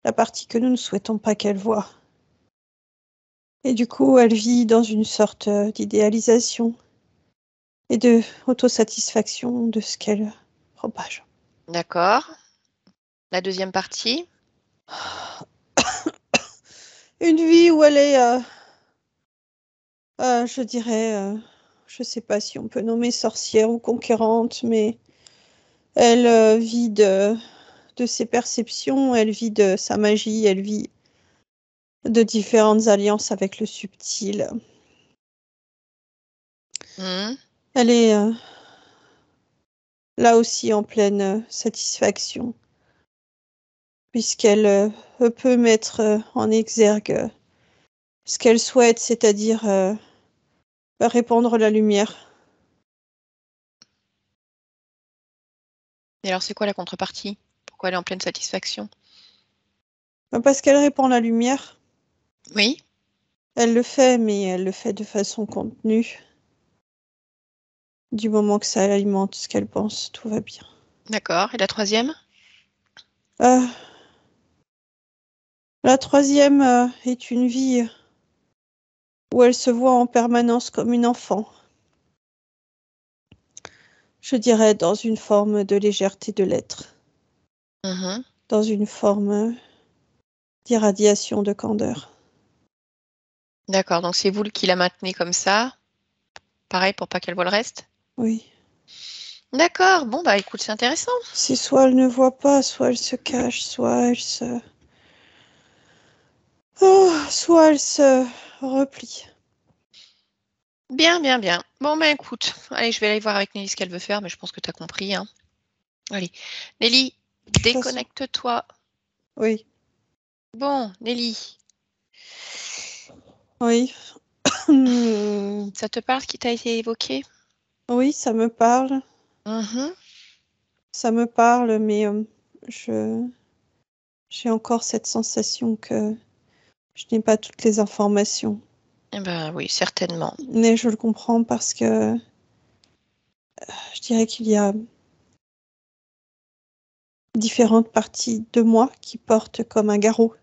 la partie que nous ne souhaitons pas qu'elle voie. Et du coup, elle vit dans une sorte d'idéalisation et de autosatisfaction de ce qu'elle propage. D'accord. La deuxième partie. Une vie où elle est, je dirais, je ne sais pas si on peut nommer sorcière ou conquérante, mais elle vit de ses perceptions, elle vit de sa magie, elle vit de différentes alliances avec le subtil. Hmm. Elle est là aussi en pleine satisfaction, puisqu'elle peut mettre en exergue ce qu'elle souhaite, c'est-à-dire répandre la lumière. Et alors, c'est quoi la contrepartie? Pourquoi elle est en pleine satisfaction? Parce qu'elle répand la lumière. Oui. Elle le fait, mais elle le fait de façon contenue. Du moment que ça alimente ce qu'elle pense, tout va bien. D'accord. Et la troisième? Euh, la troisième est une vie où elle se voit en permanence comme une enfant. Je dirais dans une forme de légèreté de l'être, Mhm. dans une forme d'irradiation de candeur. D'accord. Donc c'est vous qui la maintenez comme ça. Pareil pour pas qu'elle voit le reste. Oui. D'accord. Bon, bah écoute, c'est intéressant. C'est soit elle ne voit pas, soit elle se cache, soit elle se... soit elle se replie. Bien, bien, bien. Bon, bah écoute. Allez, je vais aller voir avec Nelly ce qu'elle veut faire, mais je pense que tu as compris, hein. Allez. Nelly, De toute façon. déconnecte-toi. Oui. Bon, Nelly, Oui. ça te parle ce qui t'a été évoqué? Oui, ça me parle. Mhm. Ça me parle, mais je j'ai encore cette sensation que je n'ai pas toutes les informations. Eh ben oui, certainement. Mais je le comprends parce que je dirais qu'il y a différentes parties de moi qui portent comme un garrot.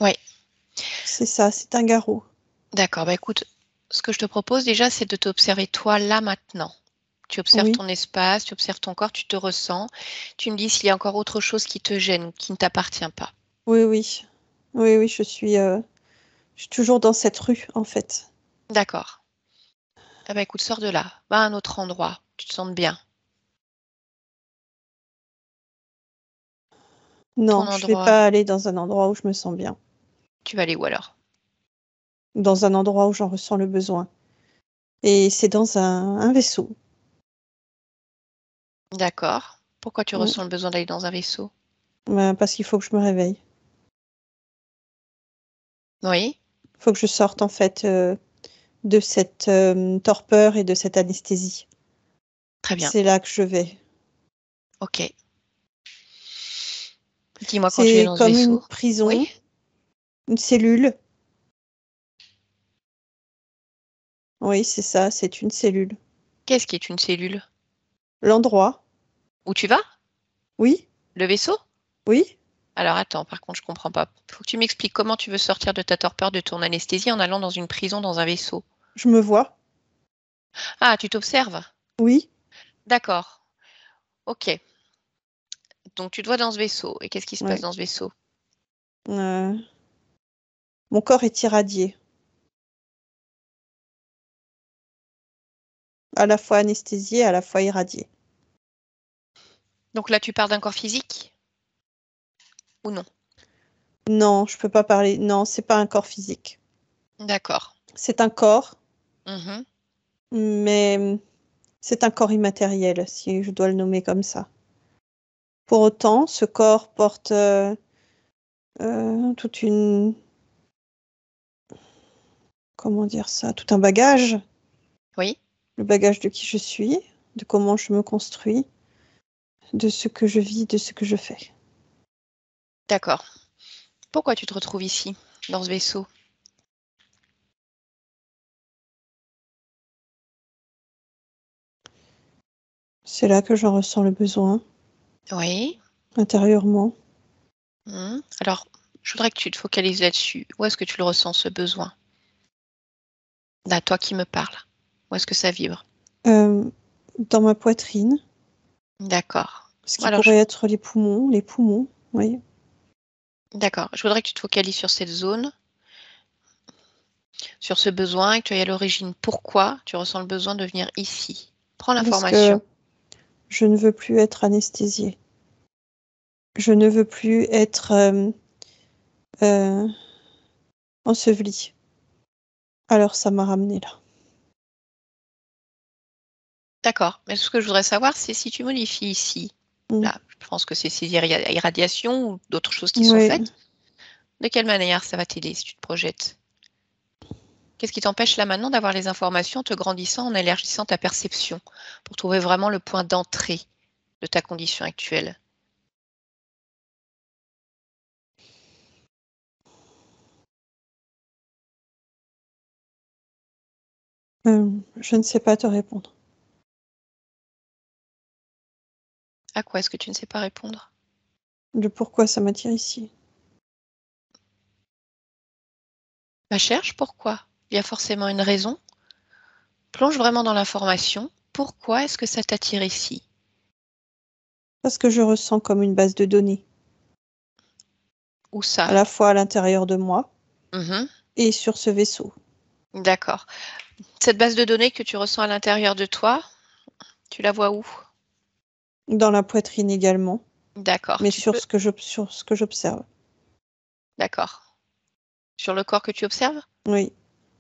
Oui. C'est ça, c'est un garrot. D'accord. Bah écoute, ce que je te propose déjà, c'est de t'observer toi là maintenant. Tu observes Oui, ton espace, tu observes ton corps, tu te ressens. Tu me dis s'il y a encore autre chose qui te gêne, qui ne t'appartient pas. oui, oui. Oui, oui, je suis toujours dans cette rue, en fait. D'accord. Eh ben écoute, sors de là. Va à un autre endroit. Tu te sens bien. Ton Non, je vais endroit. pas aller dans un endroit où je me sens bien. Tu vas aller où alors? Dans un endroit où j'en ressens le besoin. Et c'est dans un vaisseau. D'accord. Pourquoi tu Mm. ressens le besoin d'aller dans un vaisseau? Parce qu'il faut que je me réveille. Oui, Il faut que je sorte, en fait, de cette torpeur et de cette anesthésie. très bien. C'est là que je vais. Ok. Dis-moi quand tu es C'est dans ce comme une vaisseau. prison, Oui. une cellule. Oui, c'est ça, c'est une cellule. Qu'est-ce qui est une cellule? L'endroit, Où tu vas? oui, Le vaisseau? oui, Alors attends, par contre, je comprends pas. Faut que tu m'expliques comment tu veux sortir de ta torpeur, de ton anesthésie en allant dans une prison, dans un vaisseau. je me vois, Ah, tu t'observes? oui. D'accord. Ok. Donc tu te vois dans ce vaisseau. Et qu'est-ce qui se passe Ouais. dans ce vaisseau? Euh, mon corps est irradié, à la fois anesthésié, à la fois irradié. Donc là, tu parles d'un corps physique ou non? Non, je peux pas parler. Non, c'est pas un corps physique. D'accord. C'est un corps, Mhm. mais c'est un corps immatériel, si je dois le nommer comme ça. Pour autant, ce corps porte toute une, comment dire ça, tout un bagage, Oui. le bagage de qui je suis, de comment je me construis, de ce que je vis, de ce que je fais. D'accord. Pourquoi tu te retrouves ici, dans ce vaisseau? C'est là que j'en ressens le besoin, Oui. intérieurement. Alors, je voudrais que tu te focalises là-dessus. Où est-ce que tu le ressens, ce besoin? Là, toi qui me parles. Où est-ce que ça vibre? Euh, dans ma poitrine, D'accord. ce qui Alors, pourrait être les poumons, oui. d'accord. Je voudrais que tu te focalises sur cette zone, sur ce besoin, et que tu ailles à l'origine. Pourquoi tu ressens le besoin de venir ici? Prends Parce que l'information. je ne veux plus être anesthésiée. Je ne veux plus être euh, ensevelie. Alors ça m'a ramenée là. D'accord. Mais ce que je voudrais savoir, c'est si tu modifies ici, Mm. là, je pense que c'est ces irradiations ou d'autres choses qui sont Oui, faites. De quelle manière ça va t'aider si tu te projettes? Qu'est-ce qui t'empêche là maintenant d'avoir les informations en te grandissant, en élargissant ta perception, pour trouver vraiment le point d'entrée de ta condition actuelle? Je ne sais pas te répondre. À quoi est-ce que tu ne sais pas répondre? De pourquoi ça m'attire ici. Bah, cherche pourquoi. Il y a forcément une raison. Plonge vraiment dans l'information. Pourquoi est-ce que ça t'attire ici? Parce que je ressens comme une base de données, Où ça? à la fois à l'intérieur de moi Mhm. et sur ce vaisseau. D'accord. Cette base de données que tu ressens à l'intérieur de toi, tu la vois où? Dans la poitrine également, D'accord. mais Tu peux. sur ce que j'observe. D'accord. Sur le corps que tu observes? Oui.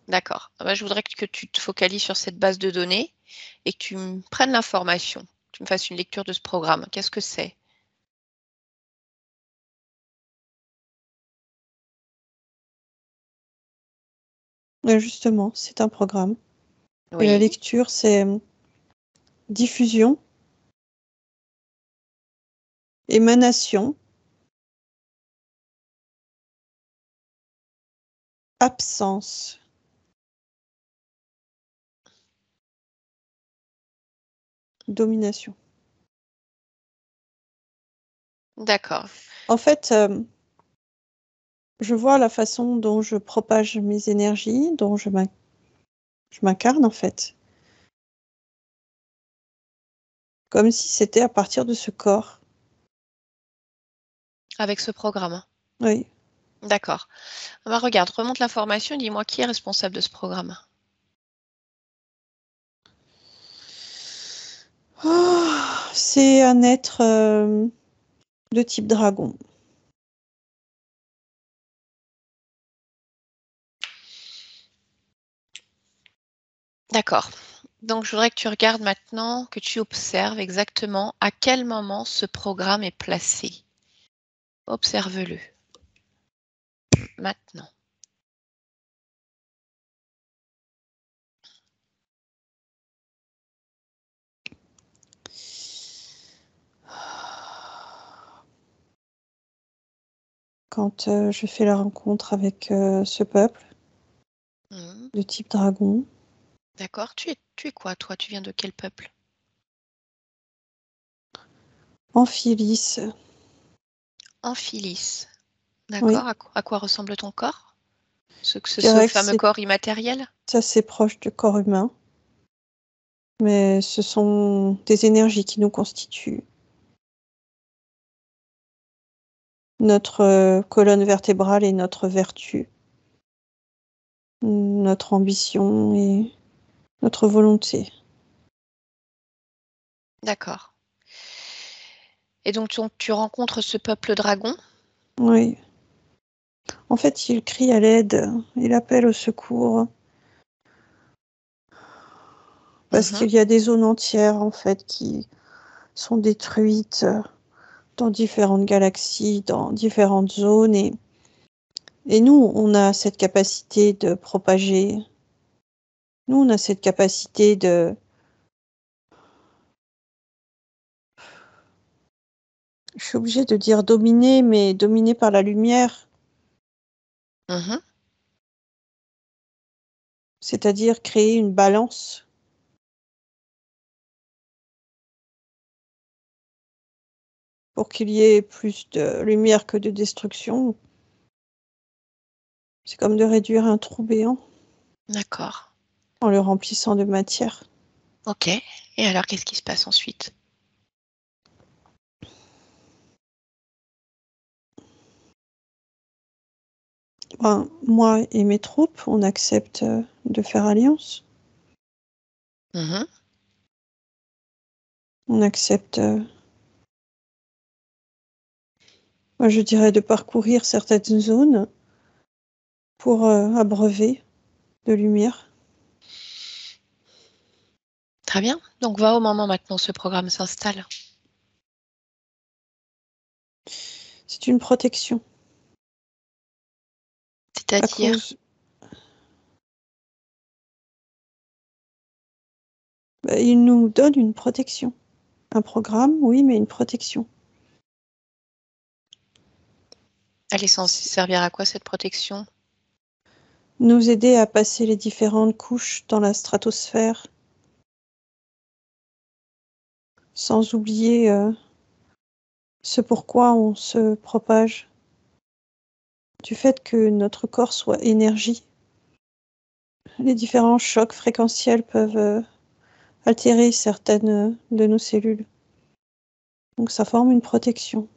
D'accord. Ah bah, je voudrais que tu te focalises sur cette base de données et que tu me prennes l'information. Tu me fasses une lecture de ce programme. Qu'est-ce que c'est? Justement, c'est un programme. Et la Oui. lecture, c'est diffusion, émanation, absence, domination. D'accord. En fait, je vois la façon dont je propage mes énergies, dont je m'incarne en fait, comme si c'était à partir de ce corps. Avec ce programme. Oui. D'accord. Ah bah, regarde, remonte l'information et dis-moi qui est responsable de ce programme. Oh, c'est un être de type dragon. D'accord. Donc, je voudrais que tu regardes maintenant, que tu observes exactement à quel moment ce programme est placé. Observe-le maintenant. Quand je fais la rencontre avec ce peuple Mhm. de type dragon, D'accord. Tu es quoi, toi? Tu viens de quel peuple? Amphilis, Amphilis. oui, D'accord. À quoi ressemble ton corps? je Ce dirais que fameux corps immatériel? c'est assez proche du corps humain, mais ce sont des énergies qui nous constituent. Notre colonne vertébrale et notre vertu, notre ambition et notre volonté. D'accord. Et donc, tu rencontres ce peuple dragon? Oui. En fait, il crie à l'aide, il appelle au secours, parce Mhm. qu'il y a des zones entières, en fait, qui sont détruites dans différentes galaxies, dans différentes zones. Et nous, on a cette capacité de propager. Nous, on a cette capacité de... Je suis obligée de dire dominer, mais dominer par la lumière, Mhm. c'est-à-dire créer une balance pour qu'il y ait plus de lumière que de destruction. C'est comme de réduire un trou béant D'accord. en le remplissant de matière. Ok. Et alors, qu'est-ce qui se passe ensuite? Ben, moi et mes troupes, on accepte de faire alliance. Mhm. On accepte, moi, je dirais, de parcourir certaines zones pour abreuver de lumière. Très bien. Donc, va au moment maintenant où ce programme s'installe. C'est une protection à C'est-à-dire, cause... Ben, il nous donne une protection. Un programme, oui, mais une protection. elle est censée servir à quoi cette protection? nous aider à passer les différentes couches dans la stratosphère, sans oublier ce pourquoi on se propage, du fait que notre corps soit énergie. Les différents chocs fréquentiels peuvent altérer certaines de nos cellules. Donc ça forme une protection.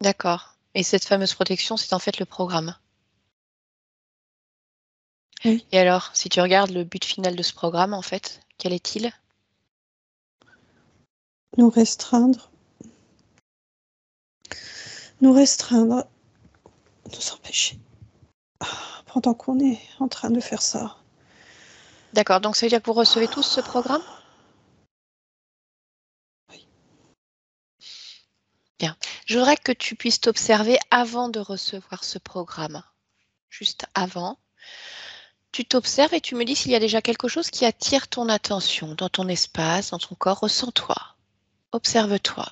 D'accord. Et cette fameuse protection, c'est en fait le programme. Oui. Et alors, si tu regardes le but final de ce programme, en fait, quel est-il? Nous restreindre, nous empêcher. Pendant qu'on est en train de faire ça. D'accord, donc ça veut dire que vous recevez tous ce programme? Oui. Bien. Je voudrais que tu puisses t'observer avant de recevoir ce programme. Juste avant. Tu t'observes et tu me dis s'il y a déjà quelque chose qui attire ton attention dans ton espace, dans ton corps. Ressens-toi. Observe-toi.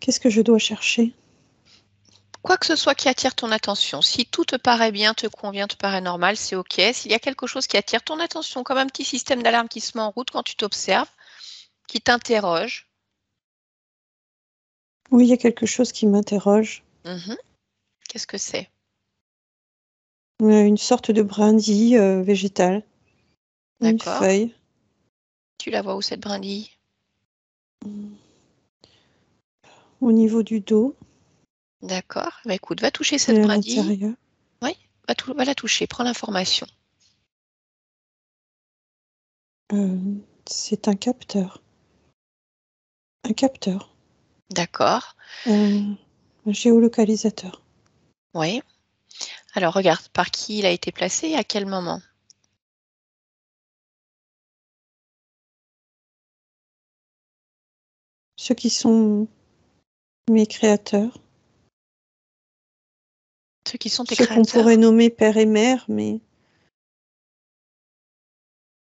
Qu'est-ce que je dois chercher? Quoi que ce soit qui attire ton attention, si tout te paraît bien, te convient, te paraît normal, c'est OK. S'il y a quelque chose qui attire ton attention, comme un petit système d'alarme qui se met en route quand tu t'observes, qui t'interroge. Oui, il y a quelque chose qui m'interroge. Qu'est-ce que c'est? Une sorte de brindille végétale. Une D'accord. feuille. Tu la vois où cette brindille? Au niveau du dos. D'accord. Bah, écoute, va toucher cette Et à brindille. l'intérieur. Oui, va la toucher. Prends l'information. C'est un capteur. Un capteur. D'accord. Un géolocalisateur. Oui. Alors, regarde, par qui il a été placé et à quel moment? Ceux qui sont mes créateurs. Ceux qui sont tes Ceux qu'on créateurs? pourrait nommer père et mère, mais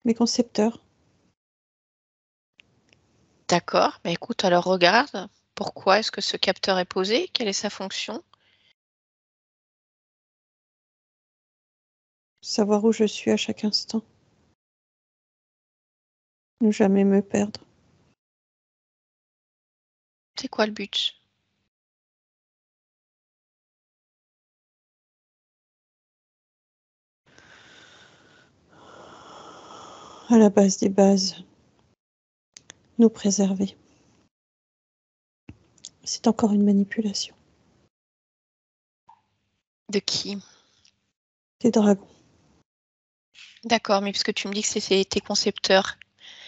mes concepteurs. D'accord. Mais écoute, alors regarde. Pourquoi est-ce que ce capteur est posé? Quelle est sa fonction? Savoir où je suis à chaque instant. Ne jamais me perdre. C'est quoi le but? À la base des bases. Nous préserver. C'est encore une manipulation. De qui? Des dragons. D'accord, mais puisque tu me dis que c'est tes concepteurs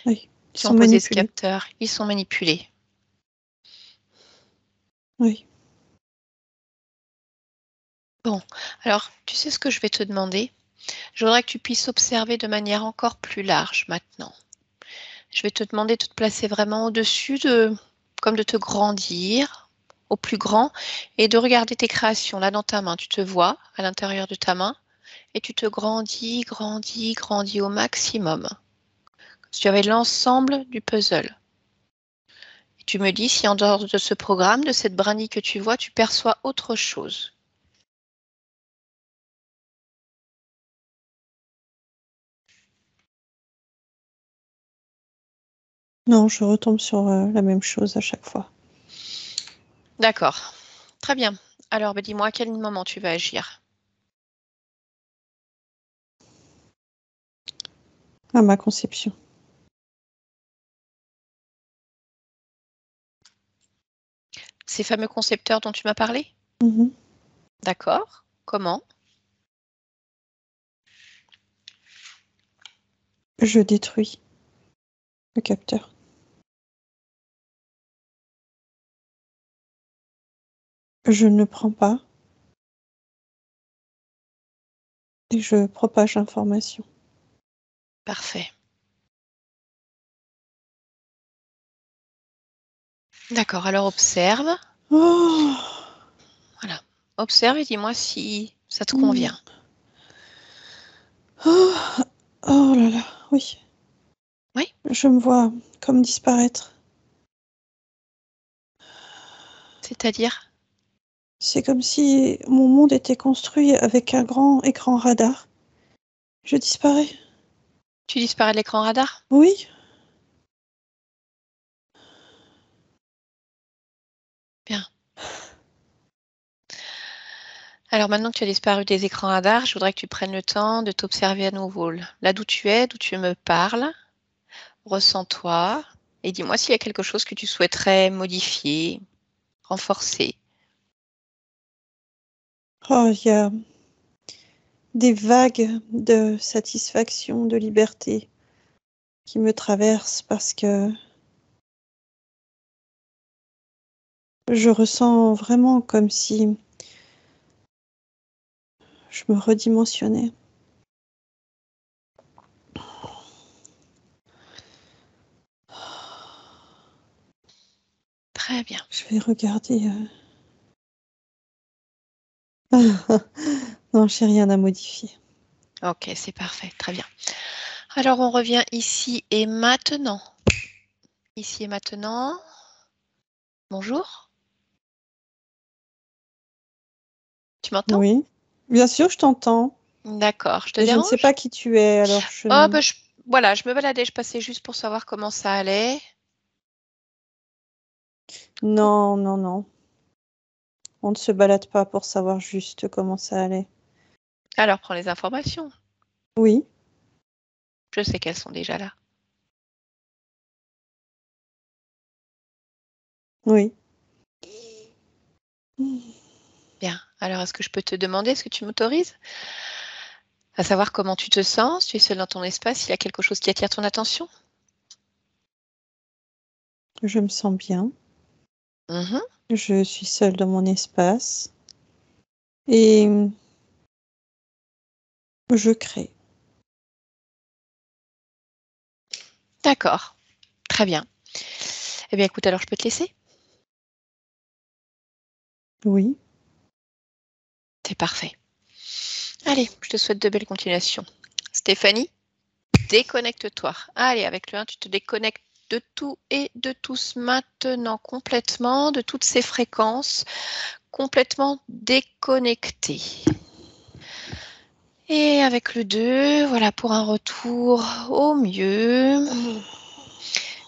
Oui, ils qui ont sont posé ce manipulés. capteur, ils sont manipulés. Oui. Bon, alors, tu sais ce que je vais te demander? Je voudrais que tu puisses observer de manière encore plus large maintenant. Je vais te demander de te placer vraiment au-dessus comme de te grandir au plus grand et de regarder tes créations là dans ta main. Tu te vois à l'intérieur de ta main et tu te grandis, grandis, grandis au maximum. Comme si tu avais l'ensemble du puzzle. Et tu me dis si en dehors de ce programme, de cette brindille que tu vois, tu perçois autre chose. Non, je retombe sur la même chose à chaque fois. D'accord. Très bien. Alors, ben, dis-moi à quel moment tu vas agir. À ma conception. Ces fameux concepteurs dont tu m'as parlé? Mhm. D'accord. Comment? Je détruis le capteur. Je ne prends pas et je propage l'information. Parfait. D'accord, alors observe. Oh, Voilà. Observe et dis-moi si ça te convient. oh, oh là là, oui. Oui? Je me vois comme disparaître. C'est-à-dire? C'est comme si mon monde était construit avec un grand écran radar. Je disparais. Tu disparais de l'écran radar? Oui, Bien. Alors maintenant que tu as disparu des écrans radars, je voudrais que tu prennes le temps de t'observer à nouveau. Là d'où tu es, d'où tu me parles, ressens-toi et dis-moi s'il y a quelque chose que tu souhaiterais modifier, renforcer. oh, il y a des vagues de satisfaction, de liberté qui me traversent parce que je ressens vraiment comme si je me redimensionnais. Très bien. Je vais regarder. Non, j'ai rien à modifier. Ok, c'est parfait, très bien. Alors on revient ici et maintenant. Ici et maintenant. Bonjour. Tu m'entends? Oui, bien sûr, je t'entends. D'accord, je te Mais je ne sais dérange? pas qui tu es, alors Oh, bah, voilà, je me baladais, je passais juste pour savoir comment ça allait. Non, non, non. On ne se balade pas pour savoir juste comment ça allait. Alors prends les informations. Oui, Je sais qu'elles sont déjà là. oui. Bien. Alors est-ce que je peux te demander, est-ce que tu m'autorises à savoir comment tu te sens? Si tu es seule dans ton espace, il y a quelque chose qui attire ton attention? Je me sens bien. Mhm. Je suis seule dans mon espace. Et je crée. D'accord. Très bien. Eh bien, écoute, alors je peux te laisser? Oui. C'est parfait. Allez, je te souhaite de belles continuations. Stéphanie, déconnecte-toi. Allez, avec le 1, tu te déconnectes de tout et de tous maintenant, complètement, de toutes ces fréquences, complètement déconnectées. Et avec le 2, voilà, pour un retour au mieux.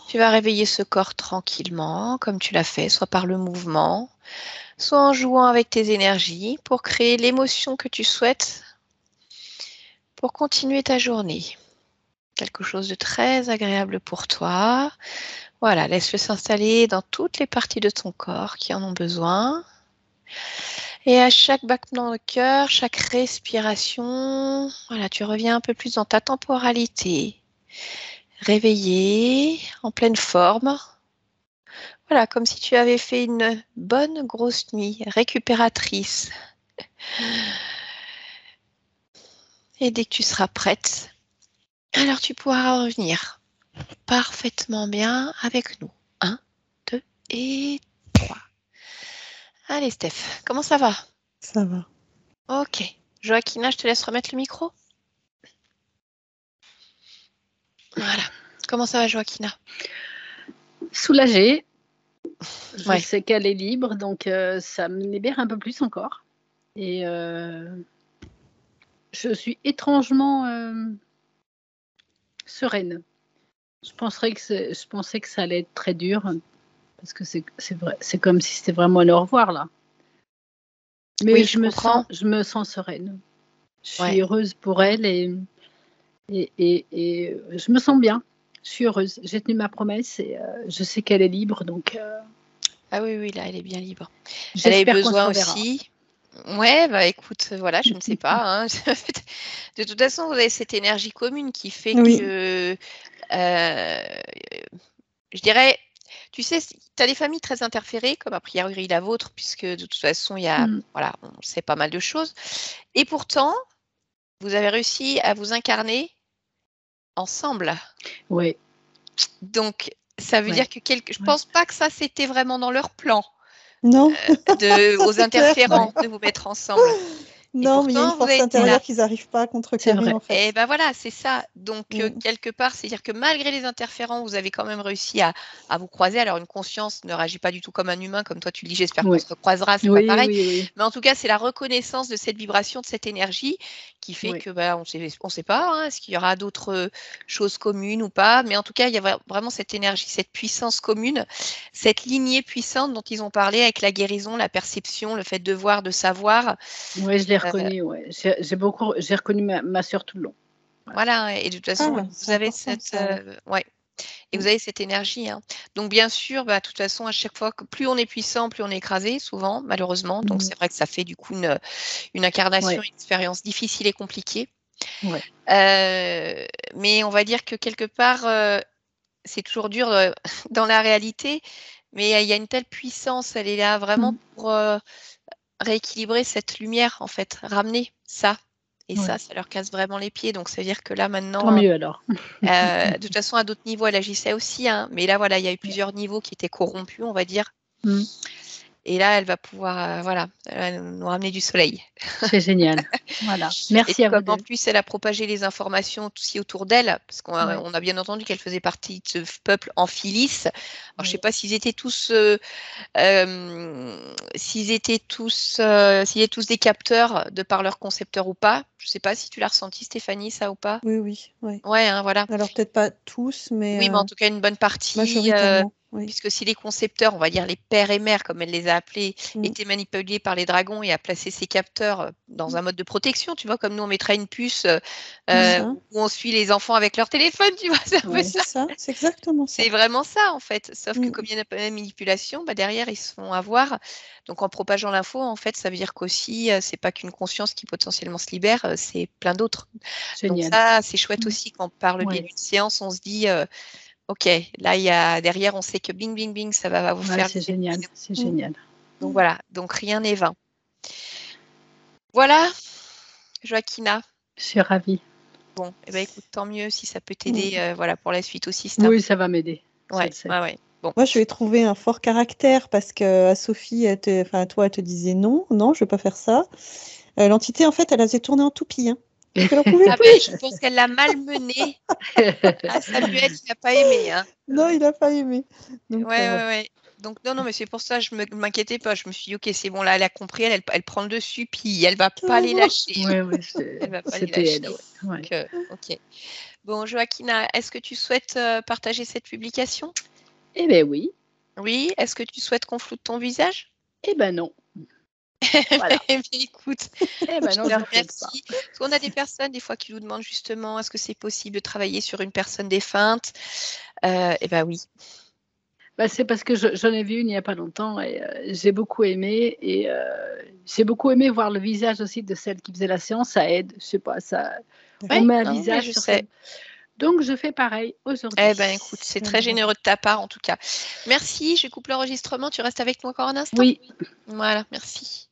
Tu vas réveiller ce corps tranquillement, comme tu l'as fait, soit par le mouvement, soit en jouant avec tes énergies pour créer l'émotion que tu souhaites pour continuer ta journée. Quelque chose de très agréable pour toi. Voilà, laisse-le s'installer dans toutes les parties de ton corps qui en ont besoin. Et à chaque battement de cœur, chaque respiration, voilà, tu reviens un peu plus dans ta temporalité. Réveillé, en pleine forme. Voilà, comme si tu avais fait une bonne grosse nuit récupératrice. Et dès que tu seras prête, alors tu pourras revenir parfaitement bien avec nous. 1, 2 et 3. Allez Steph, comment ça va? Ça va. Ok. Joaquina, je te laisse remettre le micro. Voilà. Comment ça va Joaquina? Soulagée. Je Ouais. sais qu'elle est libre, donc ça me libère un peu plus encore. Et je suis étrangement sereine. Je pensais que ça allait être très dur, parce que c'est vrai, c'est comme si c'était vraiment le au revoir là. Mais Oui, je comprends. je me sens sereine. Je suis Ouais. heureuse pour elle et je me sens bien. Je suis heureuse. J'ai tenu ma promesse et je sais qu'elle est libre, donc Ah oui, oui, là, elle est bien libre. Elle a eu j'espère qu'on se besoin reverra. aussi. Ouais, bah écoute, voilà, je ne sais pas, hein. De toute façon, vous avez cette énergie commune qui fait Oui. que, je dirais, tu sais, tu as des familles très interférées, comme a priori la vôtre, puisque de toute façon, il y a, Mm. voilà, on sait pas mal de choses. Et pourtant, vous avez réussi à vous incarner ensemble. Oui, Donc, ça veut ouais, dire que je ouais, pense pas que ça, c'était vraiment dans leur plan, Non, aux c'est clair. ouais. interférents, de vous mettre ensemble. Non, mais il y a une pourtant, vous force avez été intérieure là. qu'ils n'arrivent pas à C'est contrecarrer, vrai. en fait. Et ben voilà, c'est ça. Donc, Mm. quelque part, c'est-à-dire que malgré les interférents, vous avez quand même réussi à vous croiser. Alors, une conscience ne réagit pas du tout comme un humain, comme toi tu le dis, j'espère qu'on Oui. se recroisera, c'est pas Oui, pareil. oui, oui. Mais en tout cas, c'est la reconnaissance de cette vibration, de cette énergie qui fait Oui. que on sait pas, hein, est-ce qu'il y aura d'autres choses communes ou pas. Mais en tout cas, il y a vraiment cette énergie, cette puissance commune, cette lignée puissante dont ils ont parlé avec la guérison, la perception, le fait de voir, de savoir. Oui, je l'ai reconnu. Ouais. J'ai reconnu ma sœur tout le long. Voilà, et de toute façon, Ah, vous c'est avez important, cette, ça, ouais. ouais. Et vous avez cette énergie, hein. Donc bien sûr, de toute façon, à chaque fois que plus on est puissant, plus on est écrasé, souvent, malheureusement. Donc c'est vrai que ça fait du coup une incarnation, Ouais. une expérience difficile et compliquée. Ouais. Mais on va dire que quelque part, c'est toujours dur dans la réalité, mais il y a une telle puissance, elle est là vraiment pour rééquilibrer cette lumière, en fait, ramener ça. Et Ouais. ça leur casse vraiment les pieds. Donc ça veut dire que là Tant maintenant, mieux alors. de toute façon, à d'autres niveaux, elle agissait aussi, hein. Mais là, voilà, il y a eu plusieurs niveaux qui étaient corrompus, on va dire. Mm. Et là, elle va pouvoir, voilà, nous ramener du soleil. C'est génial. Voilà. Et Merci à vous comme en deux. plus, elle a propagé les informations aussi autour d'elle, parce qu'on Ouais. on a bien entendu qu'elle faisait partie de ce peuple amphilis. Alors, je ne sais Ouais. pas s'ils étaient tous, s'ils étaient tous des capteurs de par leur concepteur ou pas. Je ne sais pas si tu l'as ressenti, Stéphanie, ça ou pas. Oui, oui, oui. Ouais, hein, voilà. Alors, peut-être pas tous, mais Oui, mais en tout cas, une bonne partie, majoritairement, oui. puisque si les concepteurs, on va dire les pères et mères, comme elle les a appelés, Mm. étaient manipulés par les dragons et a placé ces capteurs dans un mode de protection, tu vois, comme nous, on mettrait une puce C'est ça. où on suit les enfants avec leur téléphone, tu vois, c'est un peu Ouais. ça. C'est ça, c'est exactement ça. C'est vraiment ça, en fait. Sauf que Mm. comme il y a une manipulation, derrière, ils se font avoir. Donc, en propageant l'info, en fait, ça veut dire qu'aussi, c'est pas qu'une conscience qui potentiellement se libère, c'est plein d'autres. Donc Génial. ça, c'est chouette Mm. aussi quand par le biais Ouais. d'une séance, on se dit, OK, là, il y a derrière, on sait que bing, bing, bing, ça va vous Ouais, faire c'est lever génial. le pied. C'est Mm. génial. Donc voilà, donc rien n'est vain. Voilà, Joaquina. Je suis ravie. Bon, eh ben, écoute, tant mieux si ça peut t'aider, voilà, pour la suite aussi. Oui, ça va m'aider. Je Ouais, le sais. ouais. Bon. Moi, je lui ai trouvé un fort caractère parce que à Sophie, enfin, à toi, elle te disait non, non, je ne vais pas faire ça. L'entité, en fait, elle s'est tournée en toupie. Hein. Parce qu'elle en pouvait Ah plus. ben, je pense qu'elle l'a malmené. Ah, Samuel, il n'a pas aimé, hein. Non, il n'a pas aimé. Donc, Ouais. Donc non, mais c'est pour ça, je m'inquiétais pas. Je me suis dit, OK, c'est bon, là, elle a compris, elle prend le dessus, puis elle va pas les carrément. lâcher. Ouais, Elle va pas les c'était lâcher. elle. Ouais. Donc, OK. Bon, Joaquina, est-ce que tu souhaites partager cette publication? Eh ben oui. Oui. Est-ce que tu souhaites qu'on floute ton visage? Eh ben non. Voilà. Eh bien, écoute, Eh ben je non, te je ne flotte pas. remercie. Parce qu'on a des personnes, des fois, qui nous demandent justement, est-ce que c'est possible de travailler sur une personne défunte? Eh ben oui. Bah, c'est parce que j'en ai vu une il n'y a pas longtemps et j'ai beaucoup aimé et j'ai beaucoup aimé voir le visage aussi de celle qui faisait la séance. Ça aide, je sais pas, ça. On Ouais, met un non, mais visage je sur sais. cette. Donc je fais pareil Eh aujourd'hui. ben écoute, c'est Quelle très drôle. généreux de ta part en tout cas. Merci, je coupe l'enregistrement. Tu restes avec moi encore un instant? Oui. Voilà, merci.